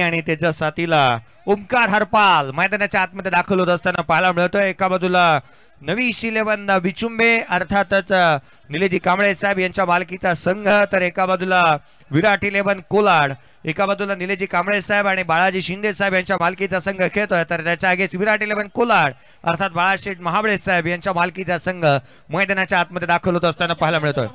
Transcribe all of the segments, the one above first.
आणि त्याच्या साथीला ओमकार हरपाल मैदानाच्या आतमध्ये दाखल होत असताना पाहायला मिळतोय। एका बाजूला नवीश 11 बिचुंबे अर्थातच निलेजी कांबळे साहेब यांच्या मालकीचा संघ, तर एका बाजूला विराट 11 कोलाड, एका बाजूला निलेजी कांबळे साहेब आणि बाळाजी शिंदे साहेब यांच्या मालकीचा संघ खेळतोय। तर त्याच्या आगेच विराट 11 कोलाड अर्थात बाळाशेठ महाबळे साहेब यांच्या मालकीचा संघ मैदानाच्या आतमध्ये दाखल होत असताना पाहायला मिळतोय।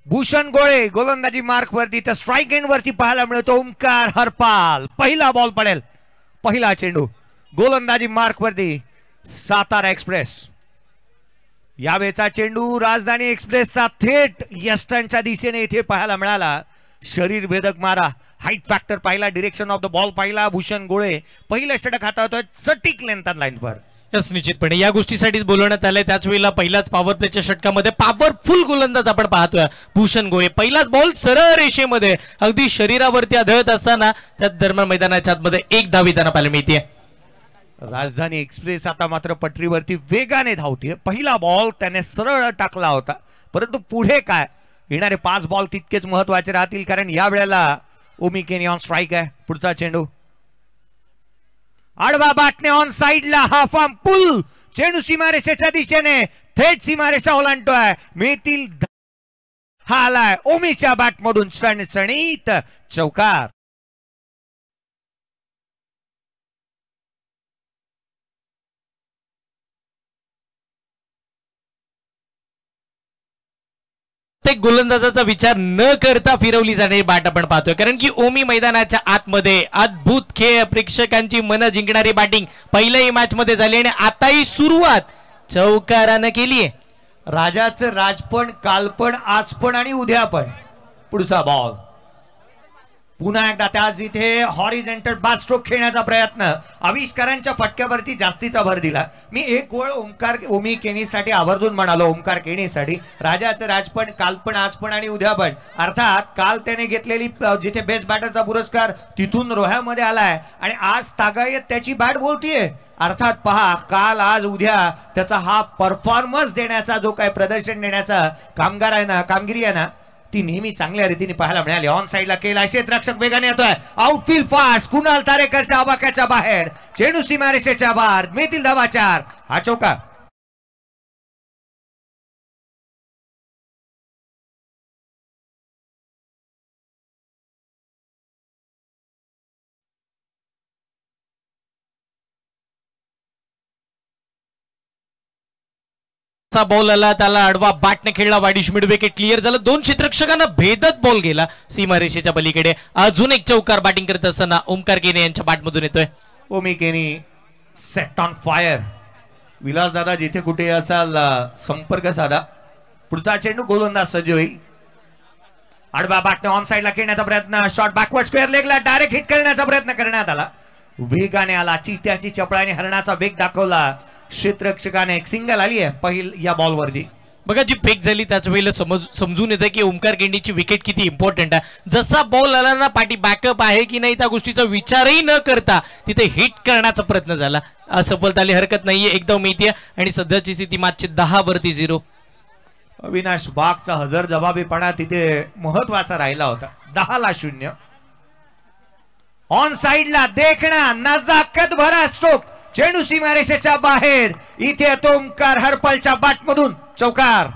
भूषण गोळे गोलंदाजी मार्क वरती, तर स्ट्राइक एंड वरती पाहायला मिळतो ओमकार हरपाल। पहिला बॉल पडेल, पहिला चेंडू गोलंदाजी मार्क वरती सातारा एक्सप्रेस। यावेळचा चेंडू राजधानी एक्सप्रेसचा थेट यष्टांच्या दिशेने इथे पाहायला मिळाला। शरीर भेदक मारा, हाईट फॅक्टर पाहिला, डिरेक्शन ऑफ द बॉल पाहिला। भूषण गोळे पहिलं षटक हाताळतोय सटीक लेंथ लाईनवर। यस, निश्चितपणे या गोष्टीसाठीच बोलवण्यात आलंय। त्याच वेळेला पहिल्याच पॉवर प्लेच्या षटकामध्ये पॉवरफुल गोलंदाज आपण पाहतोय भूषण गोळे। पहिलाच बॉल सरळ रेषेमध्ये अगदी शरीरावरती आदळत असताना त्या दरम्यान मैदानाच्या आतमध्ये एक धाव येताना पाहायला मिळते। राजधानी एक्सप्रेस आता मात्र पटरीवरती वेगाने धावते। पहिला बॉल त्याने सरळ टाकला होता, परंतु पुढे काय येणारे 5 बॉल तितकेच महत्वाचे राहतील, कारण या वेळेला ओमी केनी ऑन स्ट्राइक आहे। पुढचा चेंडू आडवा बाटणे ऑन साइडला, हाफ आर्म पुल, चेंडू सीमारेषेच्या दिशेने थेट सीमारेषा ओलांडतोय। मिळतील हा आलाय ओमीच्या बॅट मधून सणसणीत चौकार। गोलंदाजाचा विचार न करता फिरवली जाणारी बॅट आपण पाहतोय, कारण की ओमी मैदानाच्या आतमध्ये अद्भुत खेळ, प्रेक्षकांची मन जिंकणारी बॅटिंग पहिल्याही मॅच मध्ये झाली आणि आताही सुरुवात चौकारानं केली आहे। राजाचं राजपण, कालपण, आजपण आणि उद्या पण। पुढचा बॉल पुन्हा एकदा त्याच इथे हॉरिझॉन्टल बाद स्ट्रोक खेळण्याचा प्रयत्न, आविष्कारांच्या फटक्यावरती जास्तीचा भर दिला। मी एक वेळ ओमी केनीसाठी आवर्जून म्हणालो, ओमकार केनीसाठी राजाचं राजपण, कालपण, आजपण आणि उद्यापण। अर्थात काल त्याने घेतलेली जिथे बेस्ट बॅटरचा पुरस्कार तिथून रोह्यामध्ये आलाय आणि आज तागायत त्याची बॅट बोलतीये। अर्थात पहा, काल आज उद्या त्याचा हा परफॉर्मन्स देण्याचा जो काही प्रदर्शन देण्याचा कामगिरी आहे ना, ती नेहमी चांगल्या रीतीने पाहायला मिळाली। ऑन साइडला केला, क्षेत्ररक्षक वेगाने येतोय, आउटफील्ड फास्ट, कुणाल तारेकरच्या आवाक्याच्या बाहेर, चेंडू सीमारेषेच्या बाहेर, मिळतील धावा 4, हा चौका। बॉल आला, त्याला आडवा बाटने खेळला, वाडिश मिड विकेट क्लिअर झालं। 2 क्षेत्ररक्षकांना भेदत बॉल गेला सीमारेषेच्या पलीकडे। अजून एक चौकार बॅटिंग करत असताना ओमकार केनी यांच्या बॅटमधून येतोय। ओमी केनी सेट ऑन फायर। विलास दादा जिथे कुठे असाल संपर्क साधा। पुढचा चेंडू गोलंदाज सज्ज होईल, आडवा बाटने ऑन साइडला खेळण्याचा प्रयत्न, शॉट बॅकवर्ड स्क्वेअर लेगला डायरेक्ट हिट करण्याचा प्रयत्न करण्यात आला। वेगाने आला, चित्याची चपळाने हरणाचा वेग दाखवला। क्षेत्ररक्षकाने एक सिंगल आली आहे या बॉल वरती। बघा, जी फेक झाली त्याच वेळेला समजून येतं की ओमकार केनीची विकेट किती इम्पॉर्टंट आहे। जसा बॉल आला ना, पाठी बॅकअप आहे की नाही त्या गोष्टीचा विचारही न करता तिथे हिट करण्याचा प्रयत्न झाला। असफलता आली हरकत नाहीये, एकदम मिळते आणि सध्याची स्थिती मॅचची 10 वरती 0। अविनाश बागचा हजर जबाबीपणा तिथे महत्वाचा राहिला होता। 10ला 0 ऑन साइडला देखना, नजाकत भरा स्ट्रोक, चेंडू सीमारेषेच्या बाहेर, इथे ओमकार हरपालच्या बॅटमधून चौकार।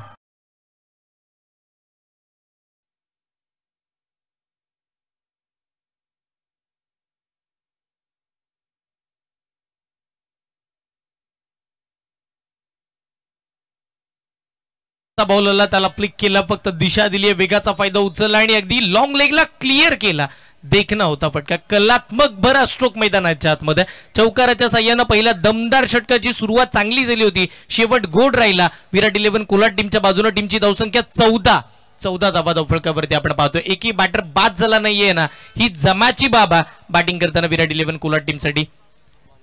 बॉल आला, त्याला फ्लिक केला, फक्त दिशा दिली, वेगाचा फायदा उचलला आणि अगदी लॉंग लेगला क्लिअर केला। देखना होता फटका, कलात्मक भरा स्ट्रोक मैदानाच्या आतमध्ये। चौकाराच्या साह्यानं पहिल्या दमदार षटकाची सुरुवात चांगली झाली होती, शेवट गोड राहिला। विराट 11 कोलाड टीमच्या बाजूने टीमची धावसंख्या 14 धावा धावफलकावरती आपण पाहतोय। एकही बॅटर बाद झाला नाहीये ना, ही जमाची बाबा बॅटिंग करताना विराट 11 कोलाड टीमसाठी।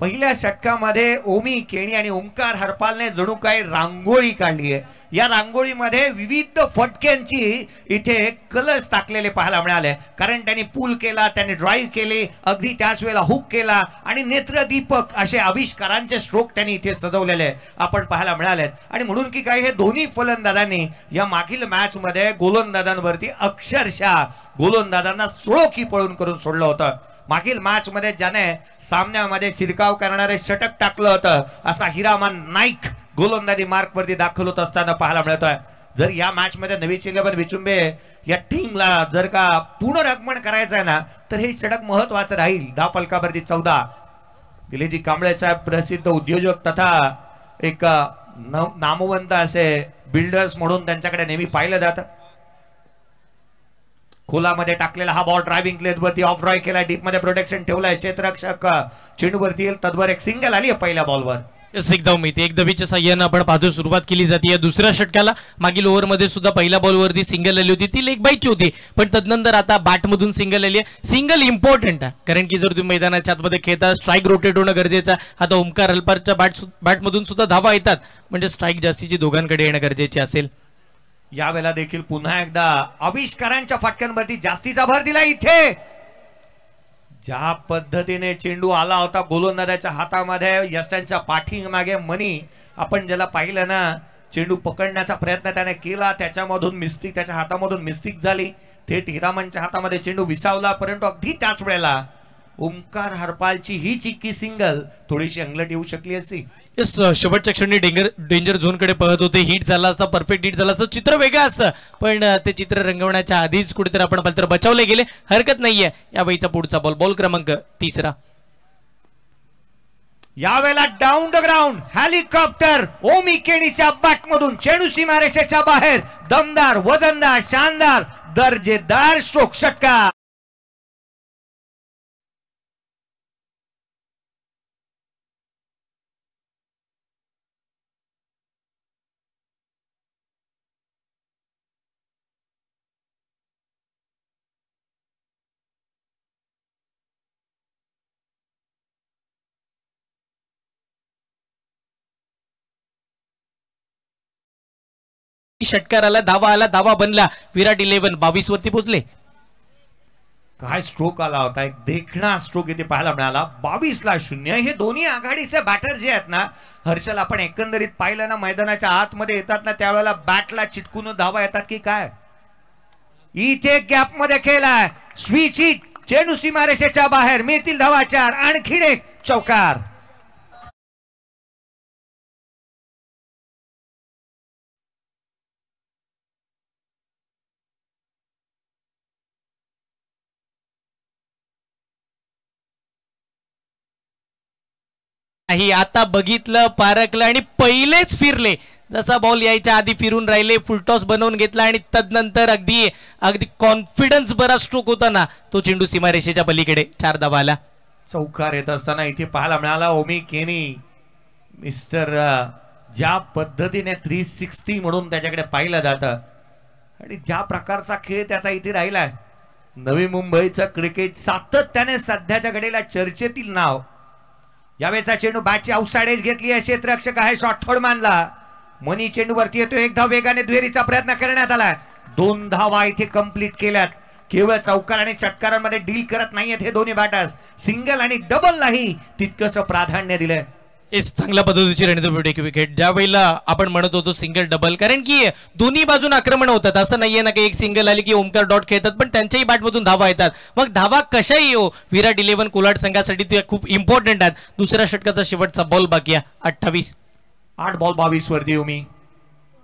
पहिल्या षटकामध्ये ओमी केणी आणि ओंकार हरपालने जणू काही रांगोळी काढली आहे. या रांगोळीमध्ये विविध फटक्यांची इथे कलर्स टाकलेले पाहायला मिळाले. कारण त्यांनी पूल केला, त्यांनी ड्राईव्ह केली, अगदी त्याच वेळेला हुक केला आणि नेत्रदीपक असे आविष्कारांचे स्ट्रोक त्यांनी इथे सजवलेले आपण पाहायला मिळालेत. आणि म्हणून की काय हे दोन्ही फलंदाजांनी या मागील मॅच मध्ये गोलंदाजांवरती अक्षरशः गोलंदाजांना सोळोकी पळून करून सोडलं होतं. मागील मॅच मध्ये ज्याने सामन्यामध्ये शिरकाव करणारे षटक टाकलं होतं असा हिरामन नाईक गोलंदाजी मार्क वरती दाखल होत असताना पाहायला मिळतोय. जर या मॅच मध्ये नवीन 11 विचुंबे या टीमला जर का पुनरागमन करायचं आहे ना तर हे षटक महत्वाचं राहील. धावफलकावरती 14. दिलेजी कांबळे साहेब प्रसिद्ध उद्योजक तथा एक नामवंत असे बिल्डर्स म्हणून त्यांच्याकडे नेहमी पाहिलं जातं. खोलामध्ये टाकलेला हा बॉल ड्रायव्हिंग लेनवरती ऑफ ड्राय केला, डीप मध्ये प्रोटेक्शन ठेवलाय क्षेत्ररक्षक चेंडूवरती येईल. तद्वर एक सिंगल आली पहिल्या बॉलवर. एक दवीच्या साह्यानं आपण पाहतो सुरुवात केली जाते. या दुसऱ्या षटकाला मागील ओव्हरमध्ये सुद्धा पहिल्या बॉलवरती सिंगल आली होती, ती लेग बाईची होती. पण तदनंतर आता बॅटमधून सिंगल आली आहे. सिंगल इम्पॉर्टंट आहे कारण की जर तुम्ही मैदानाच्या आतमध्ये खेळता स्ट्राईक रोटेट होणं गरजेचं आहे. आता ओंकार हरपालच्या बॅटमधून सुद्धा धावा येतात म्हणजे स्ट्राईक जास्तीची दोघांकडे येणं गरजेचे असेल. यावेळेला देखील पुन्हा एकदा आविष्कारांच्या फटक्यांवरती जास्तीचा भर दिला. इथे ज्या पद्धतीने चेंडू आला होता गोलंदाजाच्या हातामध्ये, यष्टांच्या पाठीमागे मनी आपण ज्याला पाहिलं ना, चेंडू पकडण्याचा प्रयत्न त्याने केला, त्याच्यामधून मिस्टेक, त्याच्या हातामधून मिस्टेक झाली, थेट हिरामनच्या हातामध्ये चेंडू विसावला. परंतु अगदी त्याच वेळेला ओंकार हरपालची ही चिक्की सिंगल थोडीशी अंगलट येऊ शकली असती. शेवटच्या क्षणी डेंजर झोन कडे पळत होते. हिट झाला असता, परफेक्ट हिट झाला असता, चित्र वेगळं असतं. पण ते चित्र रंगवण्याच्या आधीच कुठेतरी आपण पाहिलं तर बचावले गेले. हरकत नाहीये. या वेळीचा पुढचा बॉल क्रमांक 3. यावेळेला डाऊन द ग्राउंड हेलिकॉप्टर ओमी केणीच्या बॅटमधून चेंडू सीमारेषेच्या बाहेर. दमदार, वजनदार, शानदार, दर्जेदार स्ट्रोक षटकार. षटकाराला धावा आला, धावा बनला. विराट 11 22 वरती पोहोचले. काय स्ट्रोक आला होता, एक देखणा स्ट्रोक इथे पाहायला मिळाला. 22-0. हे दोन्ही आघाडीचे बॅटर जे आहेत ना हर्षल, आपण एकंदरीत पाहिलं ना मैदानाच्या आतमध्ये येतात ना त्यावेळेला बॅटला चिटकून धावा येतात की काय. इथे गॅप मध्ये खेळलाय स्विच हिट, चेंडू सीमारेषेच्या बाहेर, मिळतील धावा 4. आणखीन एक चौकार. आता बघितलं, पारखलं आणि पहिलेच फिरले. जसा बॉल यायच्या आधी फिरून राहिले, फुलटॉस बनवून घेतला आणि तदनंतर अगदी कॉन्फिडन्स बरा स्ट्रोक होता ना, तो चेंडू सीमारेषेच्या पलीकडे 4 धावा आला. चौकार येत असताना इथे पाहायला मिळाला ओमी केनी मिस्टर ज्या पद्धतीने 360 म्हणून त्याच्याकडे पाहिलं जातं आणि ज्या प्रकारचा खेळ त्याचा इथे राहिलाय. नवी मुंबईचं क्रिकेट सातत्याने सध्याच्या घडीला चर्चेतील नाव. यावेळेचा चेंडू बॅटची आउटसाइड एज घेतली आहे, क्षेत्ररक्षक आहे, शॉट थोड मानला. मनी चेंडू वरती येतो, 1 धाव वेगाने दुहेरीचा प्रयत्न करण्यात आला. 2 धावा इथे कंप्लीट केल्यात. केवळ चौकार आणि षटकारांमध्ये डील करत नाहीयेत हे दोन्ही बॅटर्स. सिंगल आणि डबल नाही तितकंसं प्राधान्य दिलंय. चांगल्या पद्धतीची रणनीती विकेट. ज्या वेळेला आपण म्हणत होतो सिंगल डबल, कारण की दोन्ही बाजून आक्रमण होतात. असं नाहीये ना की एक सिंगल आली की ओमकार डॉट खेळतात, पण त्यांच्याही बॅटमधून धावा येतात. मग धावा कशाही येऊ, विराट 11 कोलाड संघासाठी ते खूप इम्पॉर्टंट आहेत. दुसऱ्या षटकाचा शेवटचा बॉल बाकी आहे. 28. 8 बॉल 22 वरती ओमी.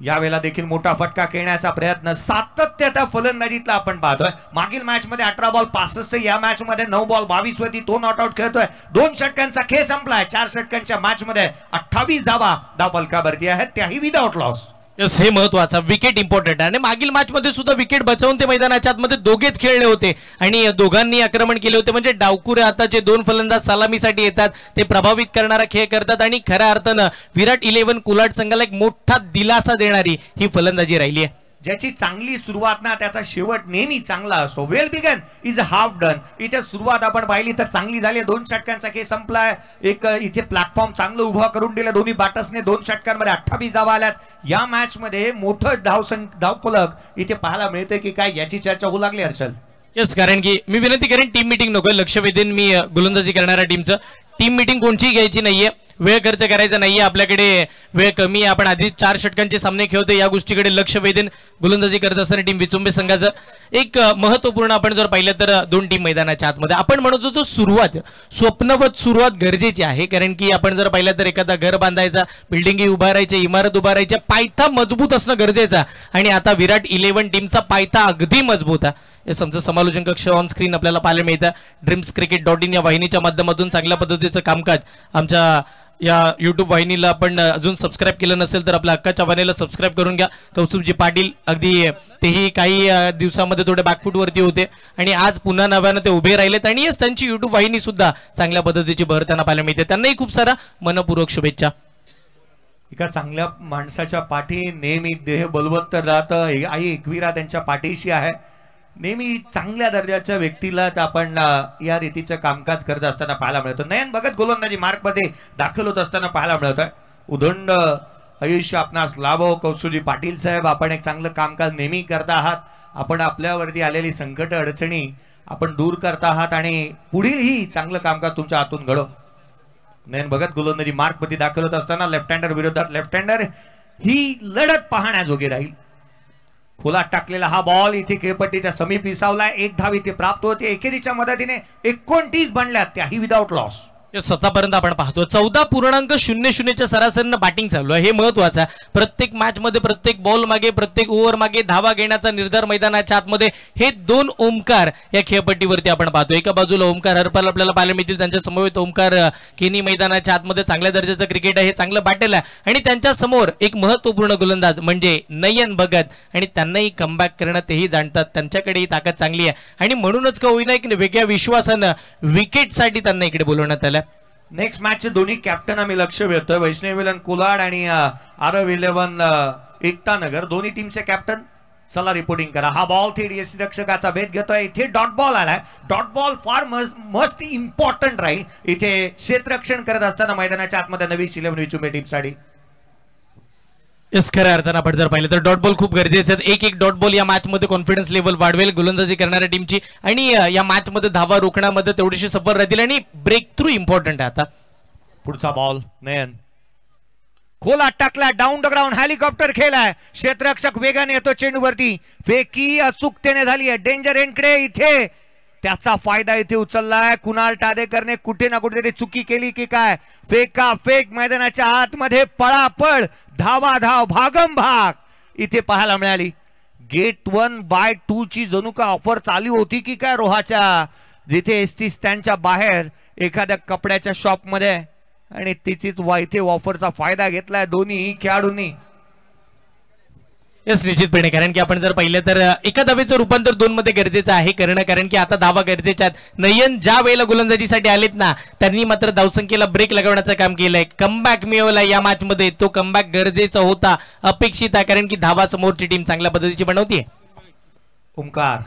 यावेळेला देखील मोठा फटका खेळण्याचा प्रयत्न सातत्याच्या फलंदाजीतला आपण पाहतोय. मागील मॅच मध्ये 18 बॉल 65, या मॅच मध्ये 9 बॉल 22 वरती 2 नॉट आउट खेळतोय. 2 षटकांचा खेळ संपलाय. 4 षटकांच्या मॅच मध्ये 28 धावा धावफलकावरती आहेत, त्याही विदाउट लॉस. हे महत्वाचा विकेट इम्पॉर्टंट आहे. आणि मागील मॅच मध्ये सुद्धा विकेट बचावून ते मैदानाच्या आतमध्ये दोघेच खेळले होते आणि दोघांनी आक्रमण केले होते. म्हणजे डावकुरे आता जे 2 फलंदाज सलामीसाठी येतात ते प्रभावित करणारा खेळ करतात आणि खऱ्या अर्थानं विराट 11 कोलाड संघाला एक मोठा दिलासा देणारी ही फलंदाजी राहिली आहे. ज्याची चांगली सुरुवात ना त्याचा शेवट नेहमी चांगला असतो. Well begun is half done. इथे सुरुवात आपण पाहिली तर चांगली झाली. 2 षटकांचा खेळ संपलाय. एक इथे प्लॅटफॉर्म चांगलं उभा करून दिलं दोन्ही बॅटर्सने. 2 षटकांमध्ये 28 धावा आल्यात. या मॅच मध्ये मोठं धावफलक इथे पाहायला मिळते की काय याची चर्चा होऊ लागली हर्षल. येस, कारण की मी विनंती करेन टीम मीटिंग नको, लक्ष वेधेन मी गोलंदाजी करणाऱ्या टीमचं. टीम मीटिंग कोणची घ्यायची नाहीये, वेळ खर्च करायचा नाहीये, आपल्याकडे वेळ कमी आहे. आपण आधी 4 षटकांचे सामने खेळतो, या गोष्टीकडे लक्ष वेधेन गोलंदाजी करत असताना टीम विचुंबे संघाचं एक महत्वपूर्ण आपण जर पाहिलं तर 2 टीम मैदानाच्या आतमध्ये. आपण म्हणत होतो सुरुवात स्वप्नवत सुरुवात गरजेची आहे, कारण की आपण जर पाहिलं तर एखादा घर बांधायचा, बिल्डिंगी उभारायची, इमारत उभारायच्या, पायथा मजबूत असणं गरजेचं. आणि आता विराट 11 टीमचा पायथा अगदी मजबूत आहे. हे समजा समालोचन कक्ष ऑन स्क्रीन आपल्याला पाहायला मिळतं. ड्रीम्सक्रिकेट.in या वाहिनीच्या माध्यमातून चांगल्या पद्धतीचं कामकाज आमच्या या यूट्यूब वाहिनीला आपण अजून सबस्क्राईब केलं नसेल तर आपल्या हक्काच्या वाहिनीला सबस्क्राईब करून घ्या. कौस्तुभजी पाटील अगदी तेही काही दिवसामध्ये थोडे बॅकफूटवरती होते आणि आज पुन्हा नव्यानं ते उभे राहिलेत आणि यस त्यांची यूट्यूब वाहिनी सुद्धा चांगल्या पद्धतीची भर त्यांना पाहायला मिळते. त्यांनाही खूप सारा मनपूर्वक शुभेच्छा. एका चांगल्या माणसाच्या पाठी नेहमी देह बलवत्तर राहतं. आई एकविरा त्यांच्या पाठीशी आहे. नेहमी चांगल्या दर्जाच्या व्यक्तीला आपण या रीतीचं कामकाज करत असताना पाहायला मिळतं. नयन भगत गोलंदाजी मार्कमध्ये दाखल होत असताना पाहायला मिळत आहे. उदंड आयुष्य आपणास लाभो कौस्तुभजी पाटील साहेब. आपण एक चांगलं कामकाज नेहमी करता आहात. आपण आपल्यावरती आलेली संकट अडचणी आपण दूर करता आहात आणि पुढीलही चांगलं कामकाज तुमच्या हातून घडो. नयन भगत गोलंदाजी मार्कमध्ये दाखल होत असताना लेफ्ट हँडर विरोधात लेफ्ट हँडर ही लढत पाहण्याजोगी राहील. खोलात टाकलेला हा बॉल इथे खेळपट्टीच्या समीप विसावला. 1 धाव इथे प्राप्त होते. एकेरीच्या मदतीने 29 बनल्यात, त्याही विदाउट लॉस. स्वतःपर्यंत आपण पाहतो 14.00च्या सरासरीनं बॅटिंग चालू आहे. हे महत्वाचं आहे. प्रत्येक मॅच मध्ये प्रत्येक बॉल मागे प्रत्येक ओव्हर मागे धावा घेण्याचा निर्धार मैदानाच्या आतमध्ये हे 2 ओमकार या खेळपट्टीवरती आपण पाहतो. एका बाजूला ओमकार हरपाल आपल्याला पाहायला मिळतील. त्यांच्या समवेत ओमकार केनी मैदानाच्या आतमध्ये चांगल्या दर्जाचं क्रिकेट आहे, हे चांगलं बॅटल आहे. आणि त्यांच्या समोर एक महत्वपूर्ण गोलंदाज म्हणजे नयन भगत आणि त्यांनाही कमबॅक करणं तेही जाणतात. त्यांच्याकडेही ताकद चांगली आहे आणि म्हणूनच का होईना एक वेगळ्या विश्वासानं विकेटसाठी त्यांना इकडे बोलवण्यात आलं. नेक्स्ट मॅच दोन्ही कॅप्टन आम्ही लक्ष वेधतोय. वैष्णव विलन कोलाड आणि आरव 11 एकता नगर दोन्ही टीमचे कॅप्टन. चला रिपोर्टिंग करा. हा बॉल थेट यष्टिरक्षकाचा भेद घेतोय. इथे डॉट बॉल आलाय. डॉट बॉल फार मस्ट इम्पॉर्टंट राहील इथे क्षेत्ररक्षण करत असताना मैदानाच्या आतमध्ये नवी 11 विचुंबे टीमसाठी. यस, खऱ्या अर्थानं आपण जर पाहिलं तर डॉट बॉल खूप गरजेचे आहेत. एक डॉट बॉल या मॅच मध्ये कॉन्फिडन्स लेवल वाढवेल गोलंदाजी करणाऱ्या टीमची आणि या मॅच मध्ये धावा रोखण्यामध्ये तेवढीशी सफल राहतील आणि ब्रेक थ्रू इम्पॉर्टंट आहे. आता पुढचा बॉल नयन खोलात टाकला. डाऊन द ग्राउंड हेलिकॉप्टर खेळलाय. क्षेत्ररक्षक वेगाने येतो चेंडूवरती. फेकी अचूकतेने झाली आहे. डेंजर एंडकडे इथे त्याचा फायदा इथे उचललाय. कुणाल टादेकरने कुठे ना कुठेतरी चुकी केली की काय. फेका फेक मैदानाच्या आतमध्ये पळापळ धावा धाव भागम भाग इथे पाहायला मिळाली. गेट 1/2 ची जणू का ऑफर चालू होती की काय रोहाच्या, जिथे एसटी स्टँडच्या बाहेर एखाद्या कपड्याच्या शॉप मध्ये आणि तिचीच इथे ऑफरचा फायदा घेतलाय दोन्ही खेळाडूंनी. यस, निश्चितपणे, कारण की आपण जर पाहिलं तर एका धावेचं रूपांतर 2 मध्ये गरजेचं आहे करणं, कारण की आता धावा गरजेच्या आहेत. नयन ज्या वेळेला गोलंदाजीसाठी आलेत ना त्यांनी मात्र धावसंख्येला ब्रेक लगावण्याचं काम केलंय. कमबॅक मिळवला या मॅच मध्ये. तो कमबॅक गरजेचा होता, अपेक्षित आहे, कारण की धावा समोरची टीम चांगल्या पद्धतीची बनवतीये. ओमकार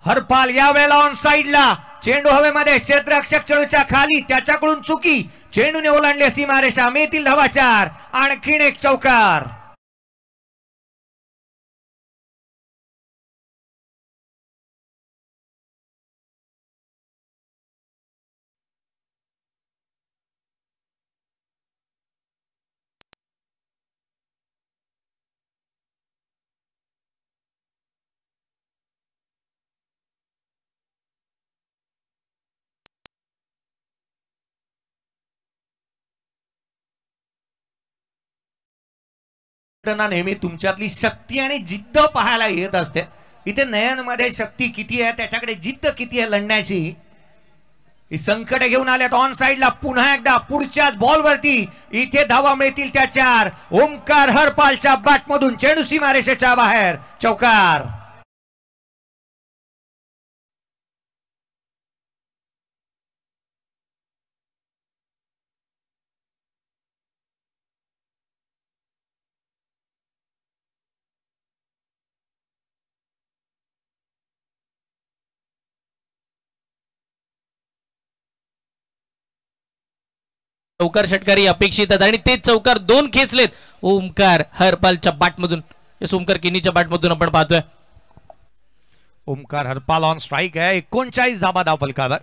हरपाल या वेळेला ऑन साइडला. चेंडू हवेमध्ये. क्षेत्ररक्षक चेंडूच्या खाली. त्याच्याकडून चुकी. चेंडूने ओलांडली सीमारेषा. मिळतील धावा 4. आणखीन एक चौकार. नेहमी तुमच्यातली शक्ती आणि जिद्द पाहायला येत असते. इथे नयन मध्ये शक्ती किती आहे, त्याच्याकडे जिद्द किती आहे लढण्याची. संकट घेऊन आल्यात ऑन साइडला. पुन्हा एकदा पुढच्याच बॉलवरती इथे धावा मिळतील त्या 4. ओमकार हरपालच्या बॅटमधून चेंडू सीमारेषेच्या बाहेर. चौकार. चौकार षटकारी अपेक्षित आहेत आणि ते चौकार 2 खेचलेत ओमकार हरपालच्या बॅटमधून. ओमकार किनीच्या बॅटमधून आपण पाहतोय. ओमकार हरपाल ऑन स्ट्राईक आहे. 39 धाबा धावफलकावर.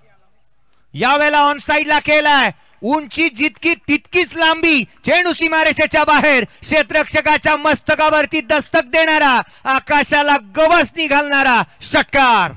यावेळेला ऑन साइडला केलाय. उंची जितकी तितकीच लांबी. चेंडू सीमारेषेच्या बाहेर क्षेत्ररक्षकाच्या मस्तकावरती दस्तक देणारा, आकाशाला गवसणी घालणारा षटकार.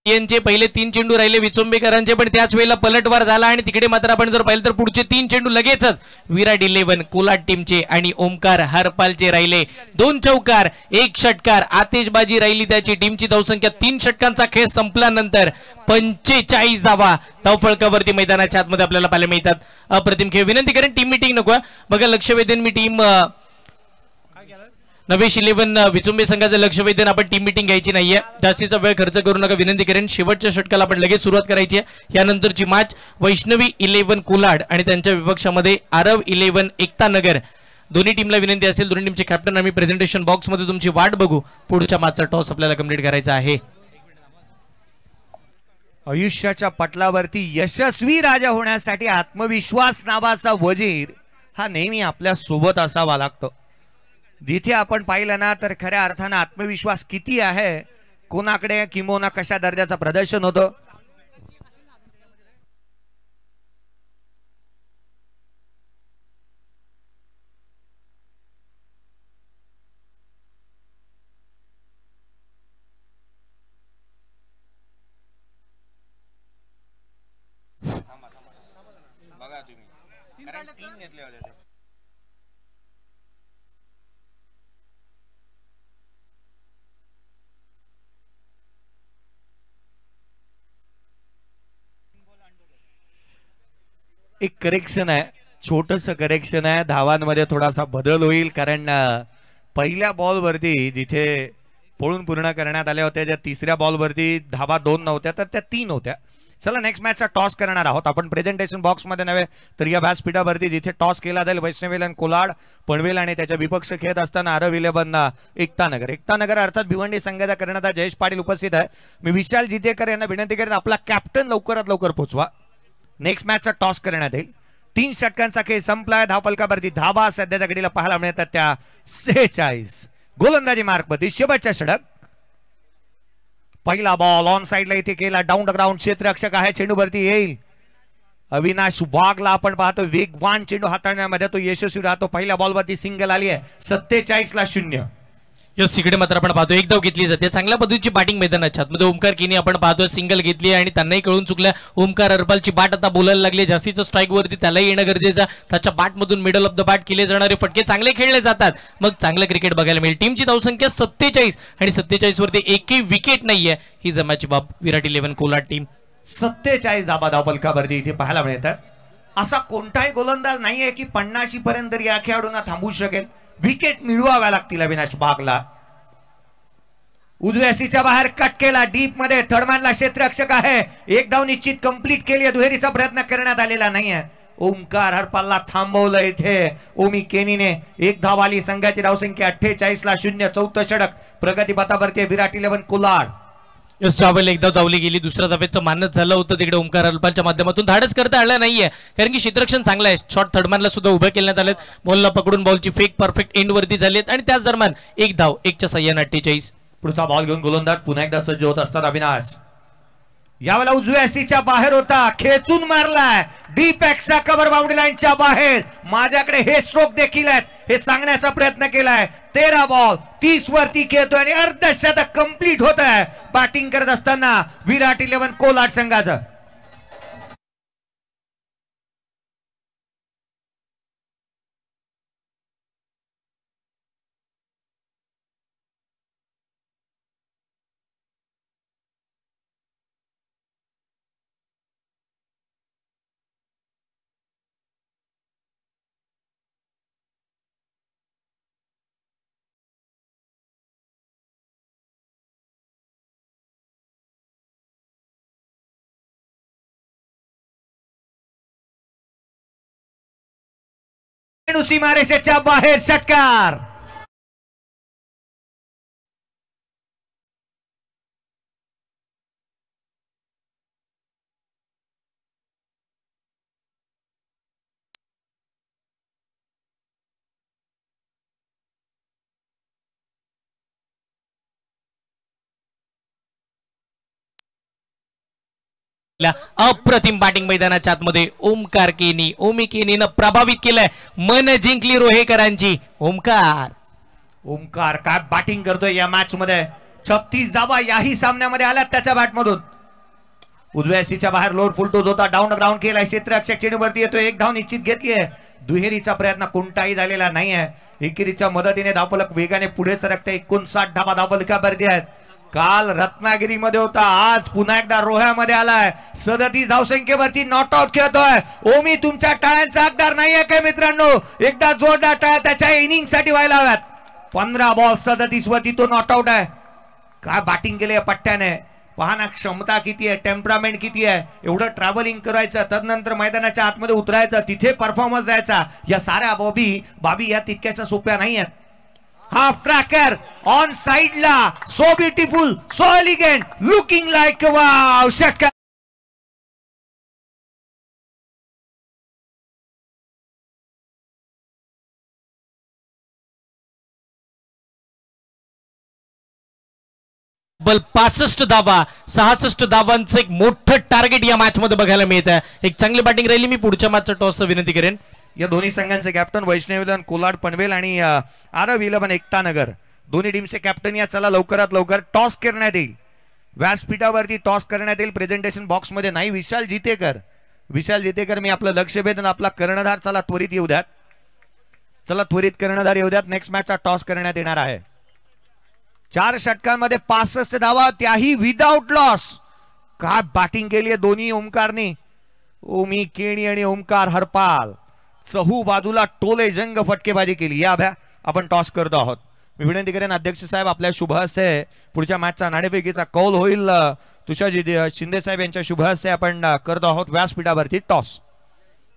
यांचे पहिले 3 चेंडू राहिले विचुंबेकरांचे, पण त्याच वेळेला पलटवार झाला आणि तिकडे मात्र आपण जर पाहिलं तर पुढचे 3 चेंडू लगेचच विराट 11 कोलाड टीमचे आणि ओमकार हरपालचे राहिले. 2 चौकार 1 षटकार आतिषबाजी राहिली त्याची. टीमची धावसंख्या 3 षटकांचा खेळ संपल्यानंतर 45 धावा धावफलकावरती मैदानाच्या आतमध्ये आपल्याला पाहायला मिळतात. अप्रतिम खेळ. विनंती करेन टीम मीटिंग नको, बघा लक्ष वेधेन मी टीम नवेश 11 विचुंबे संघाचं लक्ष वेधून आपण टीम मीटिंग घ्यायची नाहीये. जास्तीचा वेळ खर्च करू नका विनंती करेन. शेवटच्या षटकाला आपण लगेच सुरुवात करायची आहे. यानंतरची मॅच वैष्णवी 11 कोलाड आणि त्यांच्या विपक्षामध्ये आरव 11 एकता नगर. दोन्ही टीमला विनंती असेल, दोन्ही टीमचे कॅप्टन आम्ही प्रेझेंटेशन बॉक्स मध्ये तुमची वाट बघू. पुढच्या मॅचचा टॉस आपल्याला कंप्लीट करायचा आहे. आयुष्याच्या पटलावरती यशस्वी राजा होण्यासाठी आत्मविश्वास नावाचा वजीर हा नेहमी आपल्या सोबत असावा लागतो. जिथे आपण पाहिलं ना तर खऱ्या अर्थानं आत्मविश्वास किती आहे, कोणाकडे किंबहुना कशा दर्जाचं प्रदर्शन होतं. बघा तुम्ही कारण 3 घेतले होते. एक करेक्शन आहे, छोटस करेक्शन आहे. धावांमध्ये थोडासा बदल होईल कारण पहिल्या बॉलवरती जिथे पळून पूर्ण करण्यात आले होते, ज्या तिसऱ्या बॉलवरती धावा 2 नव्हत्या तर त्या 3 होत्या. चला नेक्स्ट मॅचचा टॉस करणार आहोत आपण प्रेझेंटेशन बॉक्स मध्ये नव्हे तर या व्यासपीठावरती जिथे टॉस केला जाईल. वैष्णवी कोलाड पनवेल आणि त्याच्या विपक्ष खेळत असताना आरव 11 एकता नगर अर्थात भिवंडी संघाचा कर्णधार जयेश पाटील उपस्थित आहे. मी विशाल जितेकर यांना विनंती करेन आपला कॅप्टन लवकरात लवकर पोहोचवा. नेक्स्ट मॅचचा टॉस करण्यात येईल. 3 षटकांचा खेळ संपलाय. धावफलकावरती धावा सध्याच्या घडीला पाहायला मिळतात त्या 46. गोलंदाजी मार्कवरती शेवटच्या षटक. पहिला बॉल ऑन साइडला इथे केला. डाऊन द ग्राउंड क्षेत्ररक्षक आहे. चेंडूवरती येईल अविनाश वाघला आपण पाहतो वेगवान चेंडू हाताळण्यामध्ये तो यशस्वी राहतो. पहिल्या बॉलवरती सिंगल आली आहे. 47-0. यस इकडे मात्र आपण पाहतो एक धाव घेतली जाते. चांगल्या पद्धतीची बॅटिंग मैदानाच्या आतमध्ये ओमकार किनी आपण पाहतोय सिंगल घेतली आणि त्यांनाही कळून चुकल्या. ओमकार हरपालची बॅट आता बोलायला लागली. जास्तीचं स्ट्राईक वरती त्यालाही येणं गरजेचं. त्याच्या बॅट मधून मिडल ऑफ द बॅट केले जाणारे फटके चांगले खेळले जातात, मग चांगलं क्रिकेट बघायला मिळेल. टीमची धावसंख्या 47 आणि 47 वरती एकही विकेट नाहीये. ही जमाची बाब विराट 11 कोलाड टीम. 47 धाबा धावफलकावरती इथे पाहायला मिळतात. असा कोणताही गोलंदाज नाहीये की 50 पर्यंत या खेळाडूंना थांबवू शकेल. विकेट मिळवाव्या लागतील अविनाश वाघला. उजव्या सीच्या बाहेर कट केला. डीप मध्ये थर्डमॅनला क्षेत्ररक्षक आहे. एक धाव निश्चित कंप्लीट केली आहे. दुहेरीचा प्रयत्न करण्यात आलेला नाहीये. ओमकार हरपालला थांबवलं इथे ओमी केनीने. एक धाव आली. संघाची धावसंख्या 48-0. 4थं षटक प्रगती पथावरती विराट 11 कोलाड. यस चावल एकदा धावली गेली. दुसऱ्या धावेचं मानच झालं होतं तिकडे ओमकार हरपालच्या माध्यमातून. धाडस करता आलं नाहीये कारण की क्षेत्ररक्षण चांगलं आहे. शॉट थर्डमॅनला सुद्धा उभे केल्यात आलेत. बॉलला पकडून बॉलची फेक परफेक्ट एंड वरती झालीत आणि त्याच दरम्यान एक धाव 1च्या सहाय्याने 48. पुढचा बॉल घेऊन गोलंदाज पुन्हा एकदा सज्ज होत असतात अविनाश. यावेळेला उजव्या सीच्या बाहेर होता. खेचून मारलाय. डीप एक्सचा कव्हर बाउंड्री लाईनच्या बाहेर. माझ्याकडे हे स्ट्रोक देखील आहेत हे सांगण्याचा प्रयत्न केलाय. 13 बॉल 30 वरती खेळतोय आणि अर्धशतक कंप्लीट होत आहे बॅटिंग करत असताना विराट 11 कोलाड संघाचं. सीमारेषेच्या बाहेर षटकार. अप्रतिम बॅटिंग मैदानाच्या आतमध्ये ओमकार केनी, ओमी केनीनं प्रभावित केलंय, मन जिंकली रोहेकरांची. ओमकार काय बॅटिंग करतोय या मॅच मध्ये. 36 धावा याही सामन्यामध्ये आल्यात त्याच्या बॅटमधून. उजव्यासीच्या बाहेर लोअर फुल टोज होता, डाऊन ग्राउंड केलाय, क्षेत्ररक्षक चेंडूवरती येतोय, एक धाव निश्चित घेतलीये. दुहेरीचा प्रयत्न कोणताही झालेला नाहीये. एकेरीच्या मदतीने धावफलक वेगाने पुढे सरकते. 59 धावा धावफलकावरती आहेत. काल रत्नागिरीमध्ये होता, आज पुन्हा एकदा रोह्यामध्ये आलाय. 37 धावसंख्येवरती नॉट आउट खेळतोय. ओमी तुमच्या टाळ्यांचा हकदार नाहीये काय मित्रांनो? एकदा जोरदार टाळ्या त्याच्या इनिंग साठी व्हायला हव्यात. 15 बॉल 37 वरती तो नॉट आउट आहे. काय बॅटिंग केली आहे पट्ट्याने. पाहना क्षमता किती आहे, टेम्परामेंट किती आहे. एवढं ट्रॅव्हलिंग करायचं, तदनंतर मैदानाच्या आतमध्ये उतरायचं, तिथे परफॉर्मन्स द्यायचा. या साऱ्या बाबी या तितक्याच्या सोप्या नाही आहेत. हाफ ट्रॅकर ऑन साइडला, so beautiful, so elegant, looking like wow. षटकार. बल 65 धावा, 66 धावांचं एक मोठं टार्गेट या मॅच मध्ये बघायला मिळत आहे. एक चांगली बॅटिंग राहिली. मी पुढच्या मॅचचा टॉसचं विनंती करेन. या दोन्ही संघांचे कॅप्टन वैष्णव इलेव्हन कोलाड पनवेल आणि आरव इलेव्हन एकता नगर, दोन्ही टीमचे कॅप्टन या चला लवकरात लवकर टॉस करण्यात येईल. व्यासपीठावरती टॉस करण्यात येईल. प्रेझेंटेशन बॉक्स मध्ये नाही. विशाल जितेकर मी आपलं लक्ष भेदन आपला कर्णधार चला त्वरित येऊ द्यात. कर्णधार येऊ द्यात. नेक्स्ट मॅचचा टॉस करण्यात येणार आहे. 4 षटकांमध्ये 65 धावा, त्याही विदाउट लॉस. काय बॅटिंग केली आहे दोन्ही ओमकारने. ओमी केणी आणि ओमकार हरपाल चहू बाजूला टोले जंग फटकेबाजी केली. या आपण टॉस करतो आहोत. मी विनंती करेन अध्यक्ष साहेब आपल्या शुभ हस्ते पुढच्या मॅचचा नाणेफेकीचा कौल होईल. तुषारजी शिंदे साहेब यांच्या शुभ हस्ते आपण करतो आहोत व्यासपीठावरती टॉस.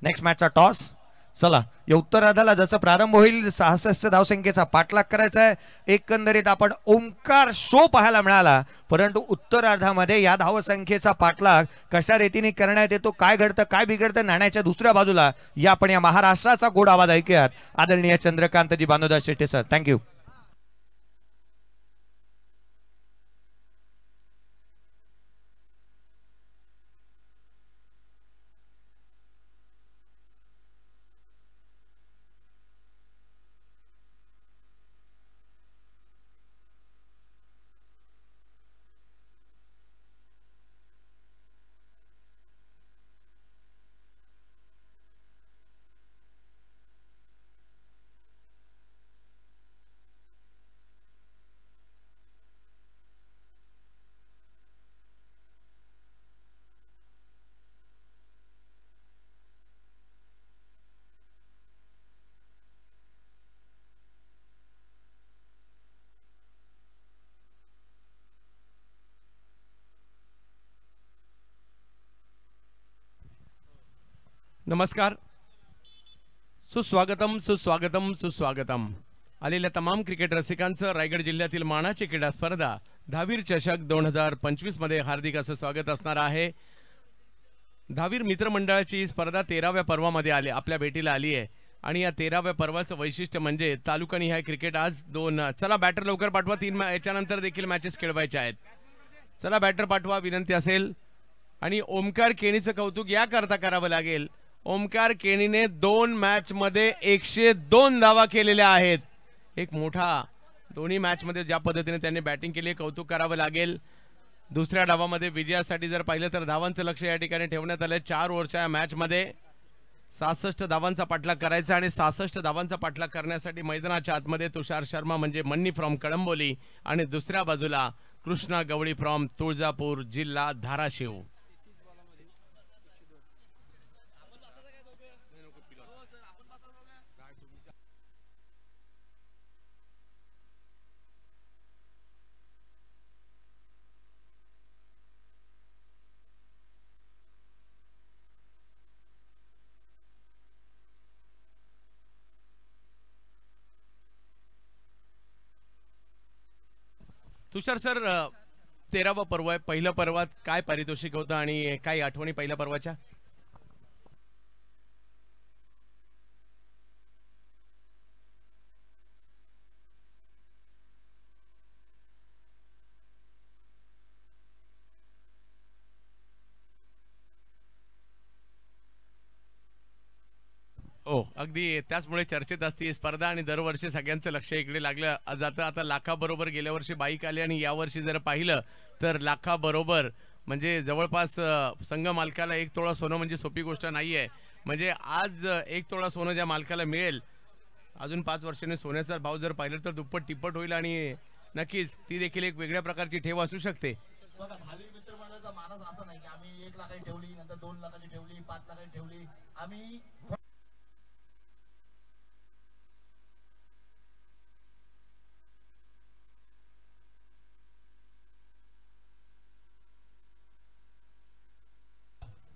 नेक्स्ट मॅचचा टॉस. चला या उत्तरार्धाला जसं प्रारंभ होईल 66 धावसंख्येचा पाठलाग करायचा आहे. एकंदरीत आपण ओमकार शो पाहायला मिळाला, परंतु उत्तरार्धामध्ये या धावसंख्येचा पाठलाग कशा रीतीने करण्यात येतो, काय घडतं काय बिघडतं नाण्याच्या दुसऱ्या बाजूला, या आपण या महाराष्ट्राचा गोड आवाज ऐकूयात. आदरणीय चंद्रकांतजी बानोदास शेट्टे सर, थँक्यू. नमस्कार, सुस्वागतम. आलेल्या तमाम क्रिकेट रसिकांचं रायगड जिल्ह्यातील मानाची क्रीडा स्पर्धा धावीर चषक 2025 मध्ये हार्दिक असं स्वागत असणार आहे. धावीर मित्रमंडळाची स्पर्धा 13व्या पर्वामध्ये आपल्या भेटीला आली आहे आणि या 13व्या पर्वाचं वैशिष्ट्य म्हणजे तालुका निहाय क्रिकेट. आज 2 चला बॅटर लवकर पाठवा. 3 याच्यानंतर देखील मॅचेस खेळवायच्या आहेत. चला बॅटर पाठवा विनंती असेल. आणि ओमकार केणीचं कौतुक या करता करावं लागेल. ओमकार केणीने 2 मॅच मध्ये 102 धावा केलेल्या आहेत. एक मोठा दोन्ही मॅच मध्ये ज्या पद्धतीने त्यांनी बॅटिंग केली कौतुक करावं लागेल. दुसऱ्या डावामध्ये विजयासाठी जर पाहिलं तर धावांचं लक्ष या ठिकाणी ठेवण्यात आलं. 4 ओव्हरच्या मॅच मध्ये 66 धावांचा पाठलाग करायचा आणि 66 धावांचा पाठलाग करण्यासाठी मैदानाच्या आतमध्ये तुषार शर्मा म्हणजे मन्नी फ्रॉम कळंबोली आणि दुसऱ्या बाजूला कृष्णा गवळी फ्रॉम तुळजापूर जिल्हा धाराशिव. तुषार सर, 13वा पर्व आहे. पहिल्या पर्वात काय पारितोषिक होतं आणि काय आठवणी पहिल्या पर्वाच्या? हो, अगदी त्याचमुळे चर्चेत असते स्पर्धा आणि दरवर्षी सगळ्यांचं लक्ष इकडे लागलं जातं. आता लाखाबरोबर गेल्या वर्षी बाईक आली आणि यावर्षी जर पाहिलं तर लाखाबरोबर म्हणजे जवळपास संघ मालकाला 1 तोळा सोनं म्हणजे सोपी गोष्ट नाही आहे. म्हणजे आज 1 तोळा सोनं ज्या मालकाला मिळेल, अजून 5 वर्षांनी सोन्याचा भाव जर पाहिलं तर दुप्पट तिप्पट होईल आणि नक्कीच ती देखील एक वेगळ्या प्रकारची ठेव असू शकते. मित्रमंडळाचा मानस असा नाही की आम्ही 1 लाखाची ठेवली, नंतर 2 लाखाची ठेवली, 5 लाखाची ठेवली. आम्ही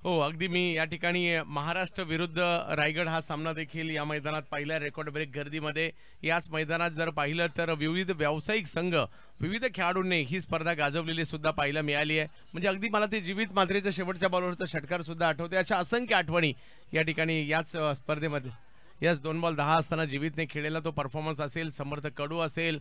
हो, अगदी मी या ठिकाणी महाराष्ट्र विरुद्ध रायगड हा सामना देखील या मैदानात पाहिला. रेकॉर्ड ब्रेक गर्दीमध्ये याच मैदानात जर पाहिलं तर विविध व्यावसायिक संघ, विविध खेळाडूंनी ही स्पर्धा गाजवलेली सुद्धा पाहायला मिळाली आहे. म्हणजे अगदी मला ते जीवित मात्रेचं शेवटच्या बॉलवरचं षटकार सुद्धा आठवते. अशा असंख्य आठवणी या ठिकाणी याच स्पर्धेमध्ये, याच 2 बॉल 10 असताना जीवितने खेळलेला तो परफॉर्मन्स असेल, समर्थ कडू असेल,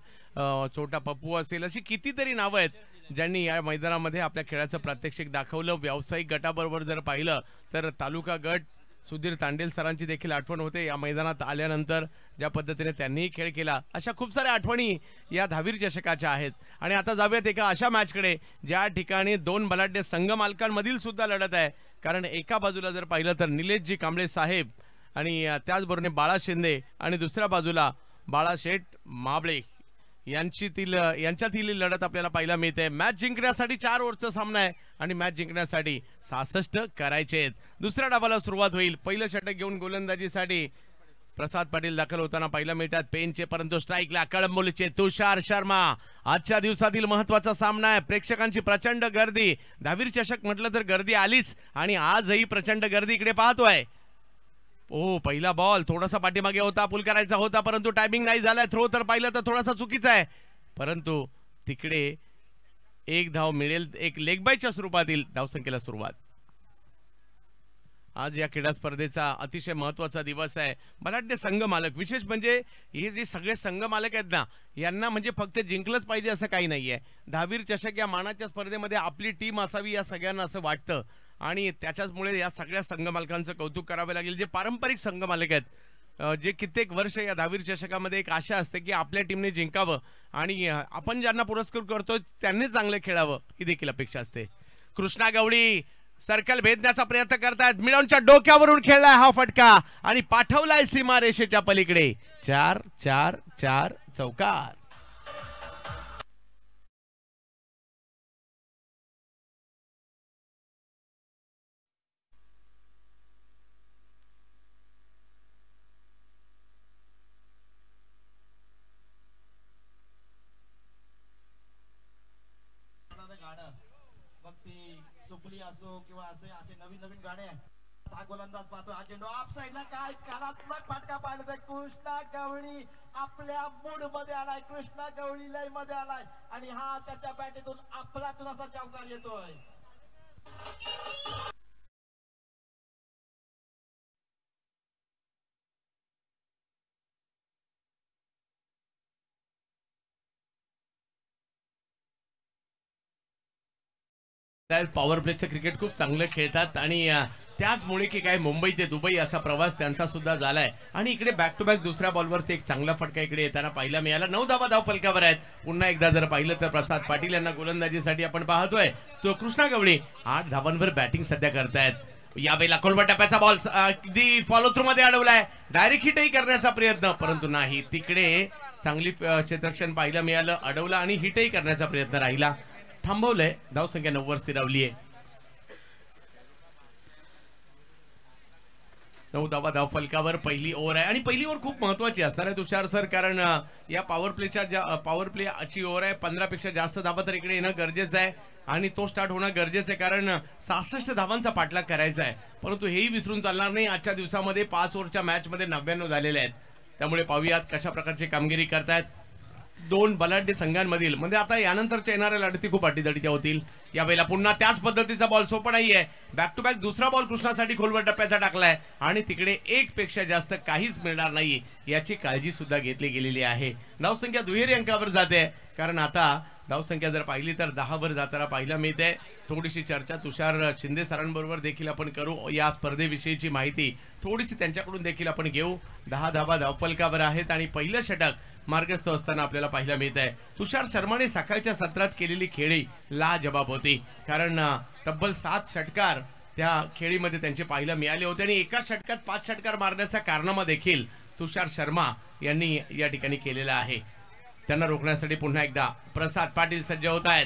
छोटा पप्पू असेल, अशी कितीतरी नावं आहेत ज्यांनी या मैदानामध्ये आपल्या खेळाचं प्रात्यक्षिक दाखवलं. व्यावसायिक गटाबरोबर जर पाहिलं तर तालुका गट सुधीर तांडेल सरांची देखील आठवण होते या मैदानात आल्यानंतर ज्या पद्धतीने त्यांनीही खेळ केला. अशा खूप साऱ्या आठवणी या धावीर चषकाच्या आहेत. आणि आता जाऊयात एका अशा मॅचकडे ज्या ठिकाणी 2 बलाढ्य संघ मालकांमधील सुद्धा लढत आहे. कारण एका बाजूला जर पाहिलं तर निलेशजी कांबळे साहेब आणि त्याचबरोबर बाळा शिंदे आणि दुसऱ्या बाजूला बाळाशेठ माबळे यांच्यातील लढत आपल्याला पाहायला मिळते. मॅच जिंकण्यासाठी 4 ओव्हरचा सामना आहे आणि मॅच जिंकण्यासाठी 66 करायचे आहेत. दुसऱ्या डावाला सुरुवात होईल. पहिलं षटक घेऊन गोलंदाजीसाठी प्रसाद पाटील दाखल होताना पाहायला मिळतात पेनचे, परंतु स्ट्राईकला कळंबोलीचे तुषार शर्मा. आजच्या दिवसातील महत्वाचा सामना आहे. प्रेक्षकांची प्रचंड गर्दी. धावीर चषक म्हटलं तर गर्दी आलीच आणि आजही प्रचंड गर्दी इकडे पाहतोय. ओ, पहिला बॉल थोडासा पाठीमागे होता, पुल करायचा होता, परंतु टायमिंग नाही झालाय. थ्रो तर पाहिलं तर थोडासा चुकीचा आहे, परंतु तिकडे 1 धाव मिळेल. एक लेग बायच्या स्वरूपातील धावसंख्येला सुरुवात. आज या क्रीडा स्पर्धेचा अतिशय महत्वाचा दिवस आहे. बलाढ्य संघ मालक, विशेष म्हणजे हे जे सगळे संघ मालक आहेत ना, यांना म्हणजे फक्त जिंकलंच पाहिजे असं काही नाहीये. धावीर चषक या मानाच्या स्पर्धेमध्ये आपली टीम असावी या सगळ्यांना असं वाटतं आणि त्याच्याचमुळे या सगळ्या संघ मालकांचं कौतुक करावे लागेल. जे पारंपरिक संघ मालक आहेत, जे कित्येक वर्ष या धावीर चषकामध्ये एक आशा असते की आपल्या टीमने जिंकावं आणि आपण ज्यांना पुरस्कृत करतो त्यांनी चांगलं खेळावं ही देखील अपेक्षा असते. कृष्णा गवळी सर्कल भेदण्याचा प्रयत्न करतायत. मिडॉनच्या डोक्यावरून खेळलाय हा फटका आणि पाठवलाय सीमारेषेच्या पलीकडे. 4-4-4 चौकार. सुपली असो किंवा असे नवीन नवीन गाणे हा गोलंदाज पाहतो. हा चेंडू ऑफ साइडला काय कलात्मक फटका पाहिला तर कृष्णा गवळी आपल्या मूड मध्ये आलाय. कृष्णा गवळी लय मध्ये आलाय आणि हा त्याच्या बॅटीतून आपलातून असा चौकार येतोय. पॉवर प्लेचं क्रिकेट खूप चांगलं खेळतात आणि त्याचमुळे की काय मुंबई ते दुबई असा प्रवास त्यांचा सुद्धा झालाय. आणि इकडे बॅक टू बॅक दुसऱ्या बॉलवरती एक चांगला फटका इकडे येताना पाहायला मिळाला. 9 धावा धाव फलकावर आहेत. पुन्हा एकदा जर पाहिलं तर प्रसाद पाटील यांना गोलंदाजीसाठी आपण पाहतोय. तो कृष्णा गवळी 8 धावांवर बॅटिंग सध्या करतायत. यावेळेला कोलबा टप्प्याचा बॉल अगदी फॉलो थ्रू मध्ये अडवलाय. डायरेक्ट हिटही करण्याचा प्रयत्न, परंतु नाही. तिकडे चांगली क्षेत्ररक्षण पाहायला मिळालं. अडवला आणि हिटही करण्याचा प्रयत्न राहिला. थांबवलंय. धावसंख्या 9 वर स्थिरावली आहे. 9 धावा धाव फलकावर पहिली ओव्हर आहे आणि पहिली ओव्हर खूप महत्वाची असणार आहे तुषार सर, कारण या पॉवर प्लेची ओव्हर आहे. 15 पेक्षा जास्त धावा तर इकडे येणं गरजेचं आहे आणि तो स्टार्ट होणं गरजेचं आहे, कारण 66 धावांचा पाठलाग करायचा आहे. परंतु हेही विसरून चालणार नाही. आजच्या दिवसामध्ये 5 ओव्हरच्या मॅच मध्ये 99 झालेले आहेत. त्यामुळे पाहूयात कशा प्रकारची कामगिरी करतायत. दोन बलाढ्य संघांमधील, म्हणजे आता यानंतरच्या येणाऱ्या लढती खूप अटीतटीच्या होतील. यावेळेला पुन्हा त्याच पद्धतीचा बॉल सोपा नाहीये. बॅक टू बॅक दुसरा बॉल कृष्णासाठी खोलवर टप्प्याचा टाकलाय आणि तिकडे एक पेक्षा जास्त काहीच मिळणार नाही याची काळजी सुद्धा घेतली गेलेली आहे. धावसंख्या दुहेरी अंकावर जाते, कारण आता धावसंख्या जर पाहिली तर 10 वर जाताना पाहायला मिळते. थोडीशी चर्चा तुषार शिंदे सरांबरोबर देखील आपण करू, या स्पर्धेविषयीची माहिती थोडीशी त्यांच्याकडून देखील आपण घेऊ. 10 धावा धावफलकावर आहेत आणि पहिलं षटक मार्गस्थ असताना आपल्याला पाहायला मिळत आहे. तुषार शर्माने सकाळच्या सत्रात केलेली खेळी लाजबाब होती, कारण तब्बल 7 षटकार त्या खेळीमध्ये त्यांचे पाहायला मिळाले होते आणि एका षटकात 5 षटकार मारण्याचा कारनामा देखील तुषार शर्मा यांनी या ठिकाणी केलेला आहे. त्यांना रोखण्यासाठी पुन्हा एकदा प्रसाद पाटील सज्ज होत आहेत.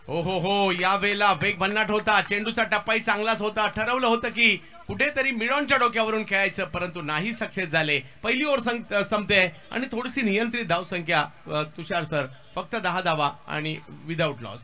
हो या वेळेला वेग भन्नाट होता, चेंडूचा टप्पाही चांगलाच होता. ठरवलं होतं की कुठेतरी मिडॉनच्या डोक्यावरून खेळायचं, परंतु नाही सक्सेस झाले. पहिली ओव्हर संपते आणि थोडीशी नियंत्रित धावसंख्या. तुषार सर फक्त 10 धावा आणि विदाउट लॉस.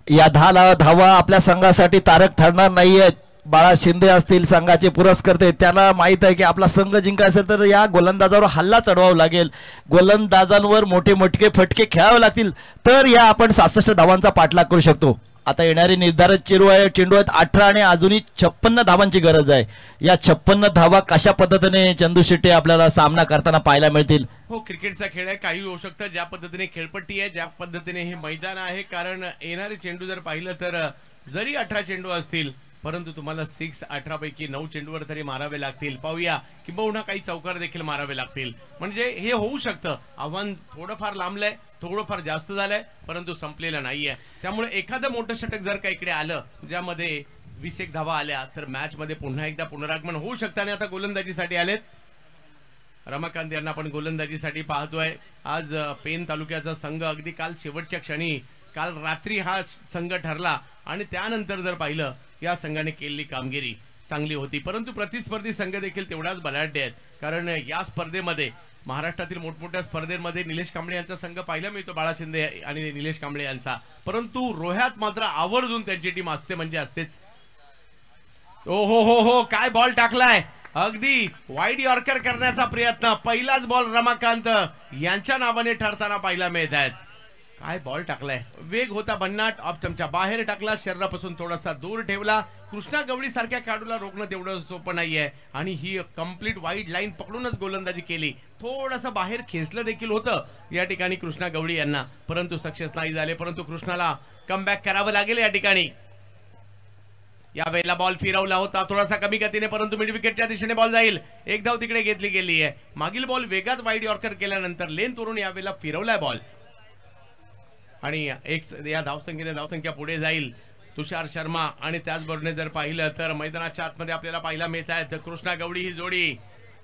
या 10 धावा आपल्या संघासाठी तारक ठरणार नाहीयेत. बाळा शिंदे असतील संघाचे पुरस्कर्ते, त्यांना माहित आहे की आपला संघ जिंकायचा असेल तर या गोलंदाजावर हल्ला चढवावा लागेल, गोलंदाजांवर मोठे मोठे फटके खेळावे लागतील, तर या आपण 66 धावांचा पाठलाग करू शकतो. आता येणारे निर्धारित चेंडू आहेत 18 आणि अजूनही 56 धावांची गरज आहे. या 56 धावा कशा पद्धतीने चंदू शेट्टी आपल्याला सामना करताना पाहायला मिळतील. हो, क्रिकेटचा खेळ आहे, काही होऊ शकतं. ज्या पद्धतीने खेळपट्टी आहे, ज्या पद्धतीने हे मैदान आहे, कारण येणारे चेंडू जर पाहिलं तर जरी 18 चेंडू असतील परंतु तुम्हाला 6 18 पैकी 9 चेंडूवर तरी मारावे लागतील. पाहूया किंबहुना काही चौकार देखील मारावे लागतील, म्हणजे हे होऊ शकतं. आव्हान थोडंफार लांबलंय, थोडंफार जास्त झालंय, परंतु संपलेलं नाहीये. त्यामुळे एखादं मोठं षटक जर का इकडे आलं ज्यामध्ये 20 धावा आल्या तर मॅच मध्ये पुन्हा एकदा पुनरागमन होऊ शकतं. आणि आता गोलंदाजीसाठी आलेत रमाकांत यांना आपण गोलंदाजीसाठी पाहतोय. आज पेन तालुक्याचा संघ अगदी काल शेवटच्या क्षणी, काल रात्री हा संघ ठरला आणि त्यानंतर जर पाहिलं या संघाने केलेली कामगिरी चांगली होती, परंतु प्रतिस्पर्धी संघ देखील तेवढाच बलाढ्य आहेत. कारण या स्पर्धेमध्ये महाराष्ट्रातील मोठमोठ्या स्पर्धेमध्ये निलेश कांबळे यांचा संघ पाहायला मिळतो, बाळा शिंदे आणि निलेश कांबळे यांचा, परंतु रोह्यात मात्र आवर्जून त्यांची टीम असते म्हणजे असतेच. हो काय बॉल टाकलाय, अगदी वाईड यॉर्कर करण्याचा प्रयत्न. पहिलाच बॉल रमाकांत यांच्या नावाने ठरताना पाहायला मिळत आहेत. काय बॉल टाकलाय, वेग होता भन्नाट, ऑफ स्टंपच्या बाहेर टाकला, शरीरापासून थोडासा दूर ठेवला. कृष्णा गवळी सारख्या खेळाडूला रोखणं तेवढं सोपं नाहीये आणि ही कंप्लीट वाईड लाईन पकडूनच गोलंदाजी केली. थोडंसं बाहेर खेचलं देखील होतं या ठिकाणी कृष्णा गवळी यांना, परंतु सक्सेस नाही झाले. परंतु कृष्णाला कमबॅक करावं लागेल या ठिकाणी. या वेळेला बॉल फिरवला होता थोडासा कमी गतीने, परंतु मिड विकेटच्या दिशेने बॉल जाईल. एक धाव तिकडे घेतली गेली आहे. मागील बॉल वेगात वाईड यॉर्कर केल्यानंतर लेंथ वरून या वेळेला फिरवलाय बॉल आणि या धावसंख्या पुढे जाईल. तुषार शर्मा आणि त्याचबरोबर जर पाहिलं तर मैदानाच्या आतमध्ये आपल्याला पाहायला मिळत आहेत कृष्णा गवळी ही जोडी.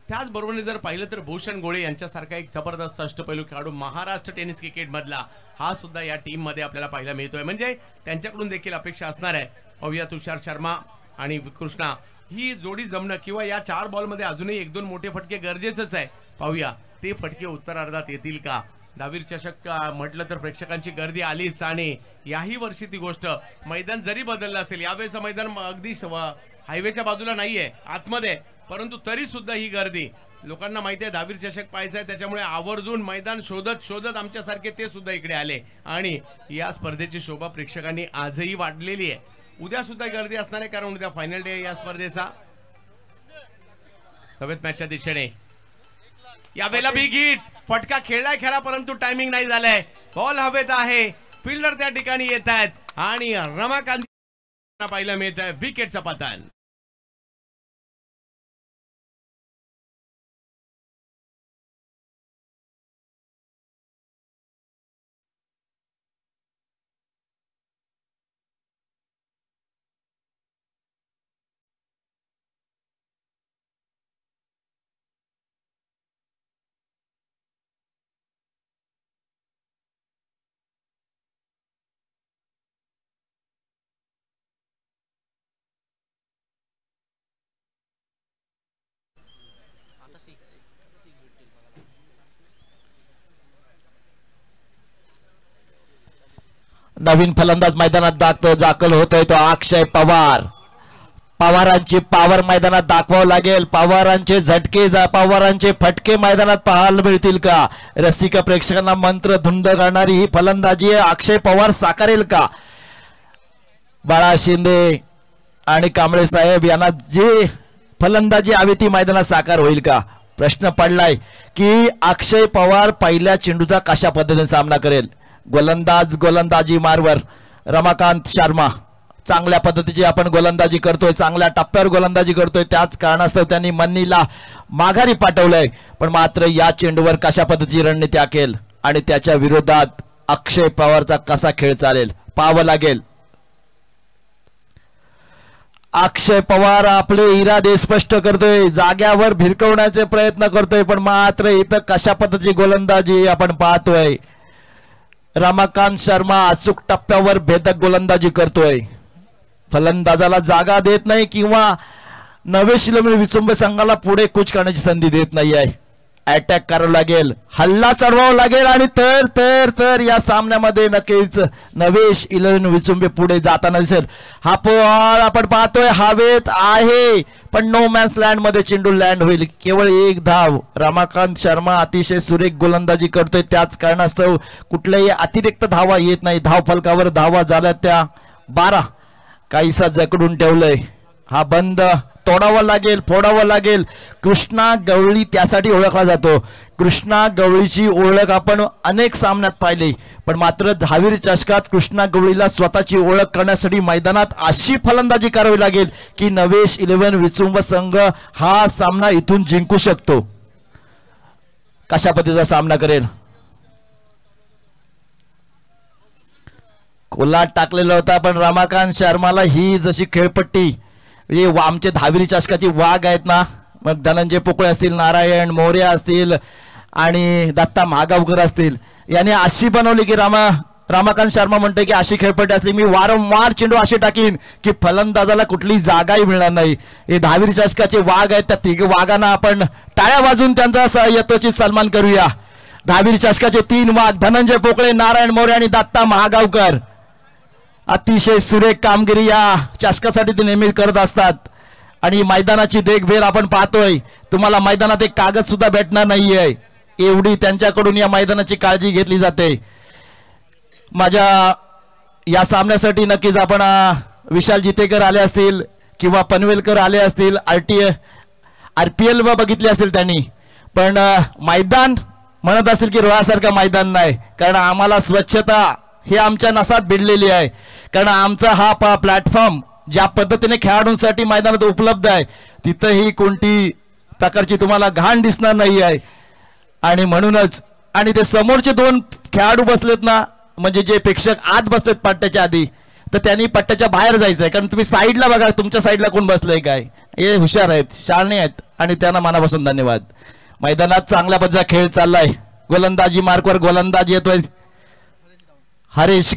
त्याचबरोबर जर पाहिलं तर भूषण गोळे यांच्यासारखा एक जबरदस्त अष्टपैलू खेळाडू महाराष्ट्र टेनिस क्रिकेट मधला हा सुद्धा या टीम मध्ये आपल्याला पाहायला मिळतोय, म्हणजे त्यांच्याकडून देखील अपेक्षा असणार आहे. पाहूया तुषार शर्मा आणि कृष्णा ही जोडी जमणं किंवा या 4 बॉल मध्ये अजूनही 1-2 मोठे फटके गरजेचंच आहे. पाहूया ते फटके उत्तरार्धात येतील का. दहावीर चषक म्हटलं तर प्रेक्षकांची गर्दी आलीच आणि याही वर्षी ती गोष्ट, मैदान जरी बदललं असेल, यावेळेचं मैदान अगदी हायवेच्या बाजूला नाहीये आतमध्ये, परंतु तरी सुद्धा ही गर्दी. लोकांना माहिती आहे दहावीर चषक पाहायचं आहे, त्याच्यामुळे आवर्जून मैदान शोधत आमच्यासारखे ते सुद्धा इकडे आले आणि या स्पर्धेची शोभा प्रेक्षकांनी आजही वाढलेली आहे. उद्या सुद्धा गर्दी असणार आहे, कारण उद्या फायनल डे या स्पर्धेचा. हवेत मॅचच्या दिशेने यावेळेला बिग हिट, फटका खेळलाय खरा परंतु टायमिंग नाही झालाय. बॉल हवेत आहे, फिल्डर त्या ठिकाणी येत आहेत आणि रमाकांत पाहायला मिळत आहे विकेटचा पतन. नवीन फलंदाज मैदानात दाखल होतोय तो अक्षय पवार. पवारांची पावर मैदानात दाखवावं लागेल. पवारांचे झटके पवारांचे फटके मैदानात पाहायला मिळतील का? रसिक प्रेक्षकांना मंत्र धुंद करणारी ही फलंदाजी अक्षय पवार साकारेल का? बाळा शिंदे आणि कांबळे साहेब यांना जी फलंदाजी हवी ती मैदानात साकार होईल का? प्रश्न पडलाय की अक्षय पवार पहिल्या चेंडूचा कशा पद्धतीने सामना करेल. गोलंदाजी मार्वर रमाकांत शर्मा चांगल्या पद्धतीची आपण गोलंदाजी करतोय, चांगल्या टप्प्यावर गोलंदाजी करतोय. त्याच कारणास्तव त्यांनी मन्नीला माघारी पाठवलंय. पण मात्र या चेंडूवर कशा पद्धतीची रणनीती आखेल आणि त्याच्या विरोधात अक्षय पवारचा कसा खेळ चालेल पाहावं लागेल. अक्षय पवार आपले इरादे स्पष्ट करतोय, जाग्यावर भिरकवण्याचे प्रयत्न करतोय. पण मात्र इथं कशा पद्धतीची गोलंदाजी आपण पाहतोय. रमाकांत शर्मा अचूक टप्प्यावर भेदक गोलंदाजी करतोय, फलंदाजाला जागा देत नाही किंवा नवे शिलमणी विचुंब संघाला पुढे कूच करण्याची संधी देत नाही आहे. अटॅक करावं लागेल, हल्ला चढवावं लागेल आणि तर तर तर या सामन्यामध्ये नक्कीच नवेश 11 विचुंबे पुढे जाताना दिसेल. हा बॉल आपण पाहतोय हवेत आहे पण नो मॅन्स लँड मध्ये चेंडू लँड होईल. केवळ एक धाव. रमाकांत शर्मा अतिशय सुरेख गोलंदाजी करतोय, त्याच कारणास्तव कुठल्याही अतिरिक्त धावा येत नाही. धाव फलकावर धावा झाल्या त्या 12. काहीसा जकडून ठेवलंय. हा बंद तोडावा लागेल, फोडावा लागेल. कृष्णा गवळी त्यासाठी ओळखला जातो. कृष्णा गवळीची ओळख आपण अनेक सामन्यात पाहिली, पण मात्र दहावीर चषकात कृष्णा गवळीला स्वतःची ओळख करण्यासाठी मैदानात अशी फलंदाजी करावी लागेल की नवेश 11 विचुंब संघ हा सामना इथून जिंकू शकतो. कशा पद्धतीचा सामना करेल. कोल्हाट टाकलेला होता पण रमाकांत शर्माला ही जशी खेळपट्टी आमचे दहावीरी चषकाची वाघ आहेत ना, मग धनंजय पोकळे असतील, नारायण मोरे असतील आणि दत्ता महागावकर असतील, याने अशी बनवली की रमाकांत शर्मा म्हणते की अशी खेळपट्टी असली मी वारंवार चेंडू असे टाकीन की फलंदाजाला कुठली जागाही मिळणार नाही. हे दहावीरी चषकाचे वाघ आहेत, त्या तिघ वाघांना आपण टाळ्या वाजून त्यांचा यथोचित सन्मान करूया. दहावीरी चषकाचे 3 वाघ धनंजय पोकळे, नारायण मोरे आणि दत्ता महागावकर. अतिशय सुरेख कामगिरी या चषकासाठी ते नेहमी करत असतात आणि मैदानाची देखभाल आपण पाहतोय. तुम्हाला मैदानात एक कागद सुद्धा भेटणार नाहीये, एवढी त्यांच्याकडून या मैदानाची काळजी घेतली जाते. माझ्या या सामन्यासाठी नक्कीच आपण विशाल जितेकर आले असतील किंवा पनवेलकर आले असतील, RPL बघितले असेल त्यांनी, पण मैदान म्हणत असतील की रोहासारखं मैदान नाही. कारण आम्हाला स्वच्छता हे आमच्या नसात भिडलेली आहे. कारण आमचा हा प्लॅटफॉर्म ज्या पद्धतीने खेळाडूंसाठी मैदानात उपलब्ध आहे तिथंही कोणती प्रकारची तुम्हाला घाण दिसणार नाही आहे. आणि म्हणूनच आणि ते समोरचे 2 खेळाडू बसलेत ना, म्हणजे जे प्रेक्षक आत बसलेत पट्ट्याच्या आधी, तर त्यांनी पट्ट्याच्या बाहेर जायचं आहे. कारण तुम्ही साईडला बघा, तुमच्या साईडला कोण बसलंय काय, हे हुशार आहेत, शाळणे आहेत आणि त्यांना मनापासून धन्यवाद. मैदानात चांगल्या पद्धतीचा खेळ चाललाय. गोलंदाजी मार्कवर गोलंदाजी येतोय हरीश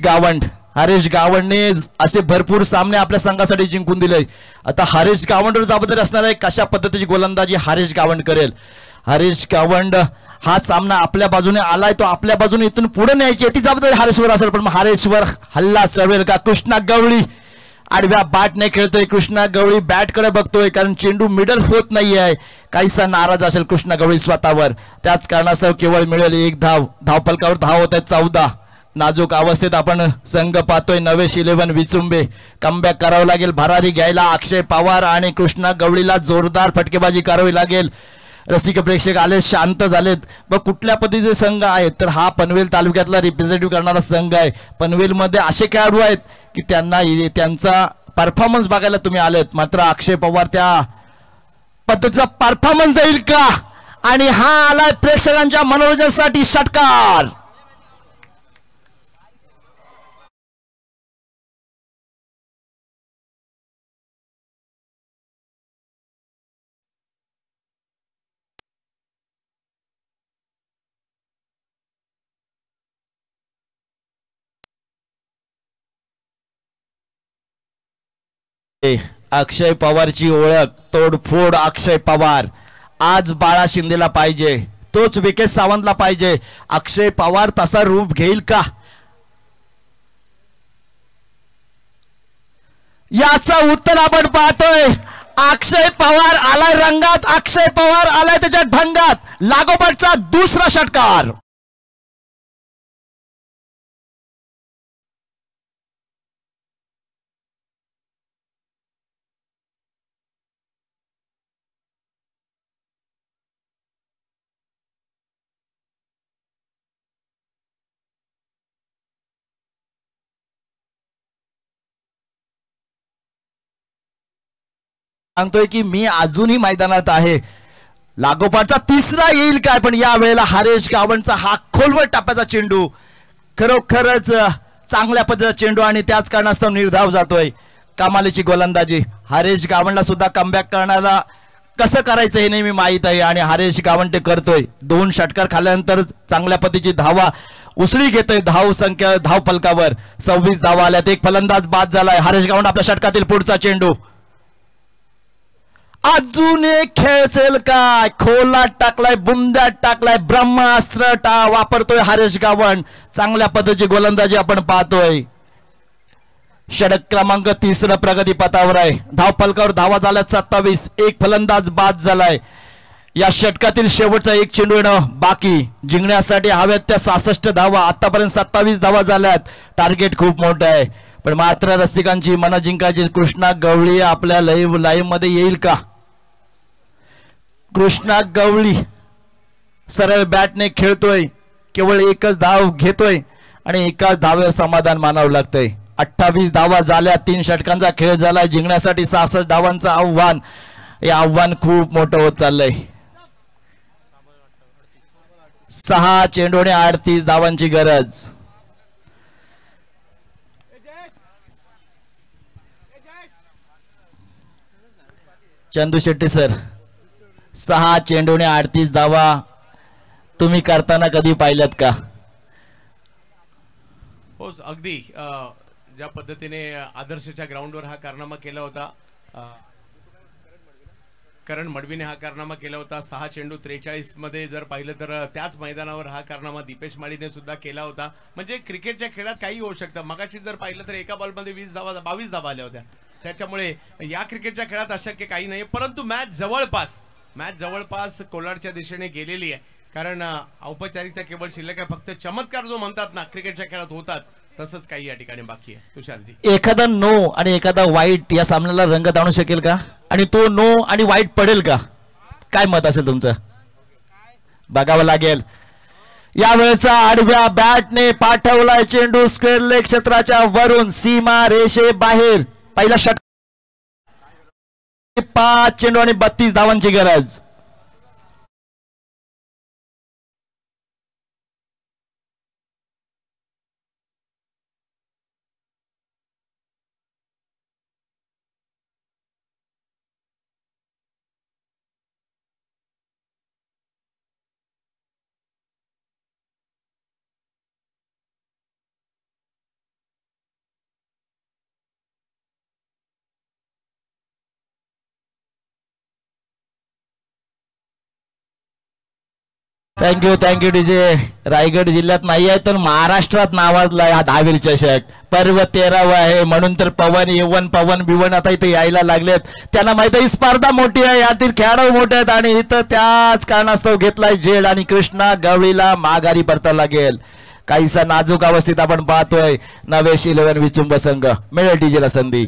गावंडने असे भरपूर सामने आपल्या संघासाठी जिंकून दिले. आता हरीश गावंडवर जबाबदारी असणार आहे कशा पद्धतीची गोलंदाजी हरीश गावंड करेल. हरीश गावंड हा सामना आपल्या बाजूने आलाय, तो आपल्या बाजूने इथून पुढे न्यायची ती जबाबदारी हरीशवर असेल. पण हरीशवर हल्ला चढवेल का? कृष्णा गवळी आडव्या बॅटने खेळतोय. कृष्णा गवळी बॅटकडे बघतोय कारण चेंडू मिडल होत नाही आहे. काहीसा नाराज असेल कृष्णा गवळी स्वतःवर, त्याच कारणास्तव केवळ मिळेल 1 धाव. धावफलकावर धाव होत आहेत 14. नाजूक अवस्थेत आपण संघ पाहतोय नवेश 11 विचुंबे. कमबॅक करावं लागेल, भरारी घ्यायला अक्षय पवार आणि कृष्णा गवळीला जोरदार फटकेबाजी करावी लागेल. रसिक प्रेक्षक आले, शांत झालेत. मग कुठल्या पद्धतीचे संघ आहेत तर हा पनवेल तालुक्यातला रिप्रेझेंटेटिव्ह करणारा संघ आहे. पनवेलमध्ये असे खेळाडू आहेत की त्यांचा परफॉर्मन्स बघायला तुम्ही आलेत, मात्र अक्षय पवार त्या पद्धतीचा परफॉर्मन्स देईल का? आणि हा आलाय प्रेक्षकांच्या मनोरंजनासाठी षटकार. अक्षय पवारची ओळख तोडफोड. अक्षय पवार आज बाळा शिंदेला पाहिजे, तोच विकेश सावंतला पाहिजे. अक्षय पवार तसा रूप घेईल का? याचं उत्तर आपण पाहतोय. अक्षय पवार आलाय रंगात, अक्षय पवार आलाय त्याच्या ढंगात. लागोपाठचा दुसरा षटकार. सांगतोय की मी अजूनही मैदानात आहे. लागोपाठचा तिसरा येईल काय, पण या वेळेला हरेश गावणचा हा खोलवर टाप्याचा चेंडू, खरोखरच चांगल्या पद्धतीचा चेंडू आणि त्याच कारणास्तव निर्धाव जातोय. कमालीची गोलंदाजी. हरेश गावणला सुद्धा कमबॅक करण्याला कसं करायचं हे नेहमी माहीत आहे आणि हरेश गावण ते करतोय. 2 षटकार खाल्ल्यानंतर चांगल्या पद्धतीची धावा उसळी घेतोय. धाव संख्या धाव फलकावर 26 धावा आल्यात. एक फलंदाज बाद झालाय. हरेश गावण आपल्या षटकातील पुढचा चेंडू. अजून एक खेळसेल काय, खोलात टाकलाय, बुंद्यात टाकलाय, ब्रह्मास्त्र वापरतोय हरेश गावण. चांगल्या पद्धतीची गोलंदाजी आपण पाहतोय. षटक क्रमांक 3 प्रगती पथावर आहे. धाव फलकावर धावा झाल्यात 27. एक फलंदाज बाद झालाय. या षटकातील शेवटचा एक चेंडू येणं बाकी. जिंकण्यासाठी हव्यात त्या 66 धावा. आतापर्यंत 27 धावा झाल्यात. टार्गेट खूप मोठं आहे, पण मात्र रसिकांची मनं जिंकायची. कृष्णा गवळी आपल्या लाईव्ह मध्ये येईल का? कृष्णा गवळी सरळ बॅटने खेळतोय, केवळ एकच धाव घेतोय आणि एकाच धावेवर समाधान मानावं लागतंय. 28 धावा झाल्या. 3 षटकांचा खेळ झालाय. जिंकण्यासाठी 66 धावांचं आव्हान. हे आव्हान खूप मोठं होत चाललंय. 6 चेंडूने 38 धावांची गरज. चंदू शेट्टी सर, 6 चेंडूने 38 धावा तुम्ही करताना कधी पाहिल्यात का? हो अगदी. ज्या पद्धतीने आदर्शच्या ग्राउंडवर हा कारनामा केला होता, करण मडवीने हा कारनामा केला होता. 6 चेंडू 43 मध्ये जर पाहिलं तर त्याच मैदानावर हा कारनामा दीपेश माळीने सुद्धा केला होता. म्हणजे क्रिकेटच्या खेळात काही होऊ शकतं. मगाशी जर पाहिलं तर एका बॉलमध्ये 22 धावा आल्या होत्या. त्याच्यामुळे या क्रिकेटच्या खेळात अशक्य काही नाही. परंतु मॅच जवळपास कोलारच्या दिशेने गेलेली आहे. कारण औपचारिकता केवळ शिल्लक आहे. फक्त चमत्कार जो म्हणतात ना क्रिकेटच्या खेळात होतात, तसंच काही या ठिकाणी बाकी आहे. तुषारजी, एखादा नो आणि एखादा वाईट या सामन्याला रंगत आणू शकेल का? आणि तो नो आणि वाईट पडेल का? काय मत असेल तुमचं? बघावं लागेल. यावेळेचा आडव्या बॅटने पाठवलाय चेंडू स्क्वेअर लेग क्षेत्राच्या वरून सीमा रेषे बाहेर. पहिला षटक 5 चेंडू आणि 32 धावांची गरज. Thank you DJ. रायगड जिल्ह्यात नाही आहे तर महाराष्ट्रात नावाजला हा दहावीर चषक. पर्व 13वा आहे म्हणून तर पवन बिवन आता इथे यायला लागलेत. त्यांना माहिती ही स्पर्धा मोठी आहे, यातील खेळाडू मोठे आहेत आणि इथं त्याच कारणास्तव घेतलाय झेड आणि कृष्णा गवळीला माघारी परतावं लागेल. काहीसा नाजूक अवस्थेत आपण पाहतोय नवेश 11 विचुंब संघ. मिळेल डीजेला संधी.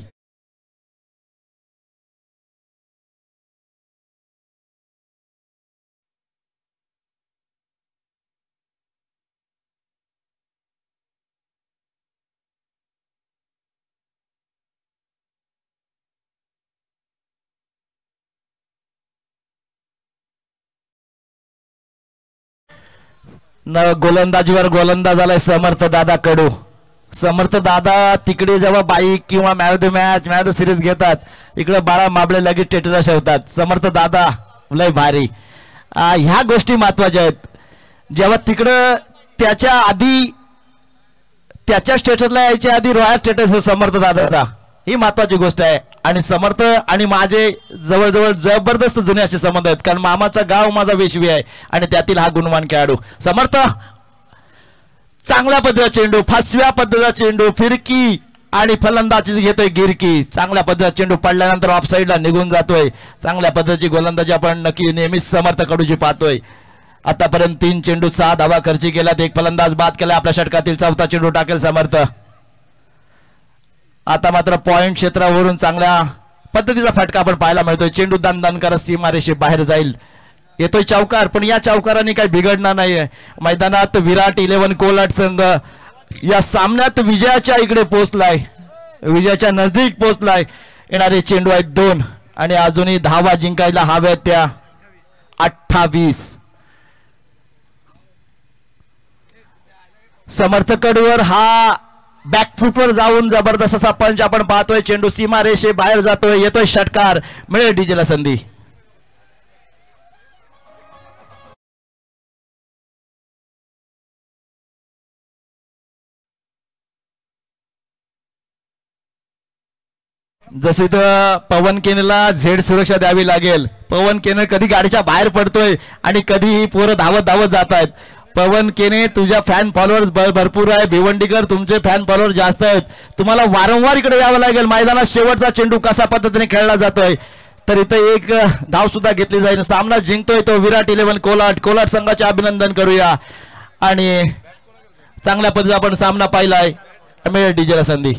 गोलंदाजीवर गोलंदाज आलाय समर्थ दादा कडू. समर्थ दादा तिकडे जेव्हा बाईक किंवा मॅच द सिरीज घेतात, इकडे बाळा माबळे लगेच टेटला ठेवतात. समर्थ दादा लय भारी. ह्या गोष्टी महत्वाच्या आहेत. जेव्हा तिकडं त्याच्या आधी त्याच्या स्टेटसला यायच्या आधी रॉयल स्टेटस समर्थ दादाचा, ही महत्वाची गोष्ट आहे. आणि समर्थ आणि माझे जवळजवळ जबरदस्त जुने असे संबंध आहेत, कारण मामाचा गाव माझा वेशवी आहे आणि त्यातील हा गुणवान खेळाडू समर्थ. चांगल्या पद्धतीचा चेंडू, फसव्या पद्धतीचा चेंडू, फिरकी आणि फलंदाजी घेतोय गिरकी. चांगल्या पद्धतीने चेंडू पडल्यानंतर ऑफ साईडला निघून जातोय. चांगल्या पद्धतीची गोलंदाजी आपण नक्की नेहमीच समर्थ कडूची पाहतोय. आतापर्यंत 3 चेंडू 6 धावा खर्ची केल्यात. एक फलंदाज बाद केला. आपल्या षटकातील 4था चेंडू टाकेल समर्थ. आता मात्र पॉइंट क्षेत्रावरून चांगल्या पद्धतीचा फटका आपण पाहायला मिळतोय. चेंडू दान करत सीमारेषे बाहेर जाईल. येतोय चौकार, पण या चौकाराने काही बिघडणार नाहीये. मैदानात विराट 11 कोलाट संघ या सामन्यात विजयाच्या इकडे पोहोचलाय, विजयाच्या नजदीक पोहोचलाय. येणारे चेंडू आहेत 2 आणि अजूनही धावा जिंकायला हव्यात त्या 28. समर्थकडवर हा बॅकफुटवर जाऊन जबरदस्त असा पंच आपण पाहतोय. चेंडू सीमारेषे बाहेर जातोय. येतोय षटकार, मिळेल डीजेला संधी. जसे तर पवन केनेला झेड सुरक्षा द्यावी लागेल. पवन केने कधी गाडीच्या बाहेर पडतोय आणि कधीही पोरं धावत धावत जात आहेत. पवन केने, तुझ्या फॅन फॉलोअर्स भरपूर आहे. भिवंडीकर, तुमचे फॅन फॉलोअर्स जास्त आहेत. तुम्हाला वारंवार इकडे यावं लागेल. मैदानात शेवटचा चेंडू कसा पद्धतीने खेळला जातोय, तर इथे एक धाव सुद्धा घेतली जाईल. सामना जिंकतोय तो विराट 11 कोलाट. कोलाट संघाचे अभिनंदन करूया. आणि चांगल्या पद्धतीने आपण सामना पाहिलाय. मिळेल डीजेला संधी.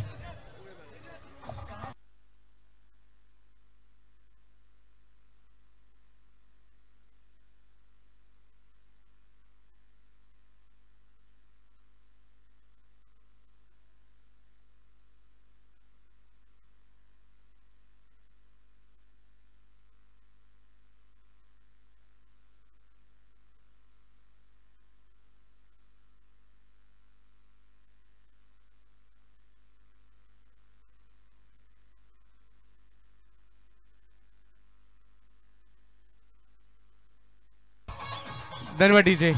धन्यवाद डीजे.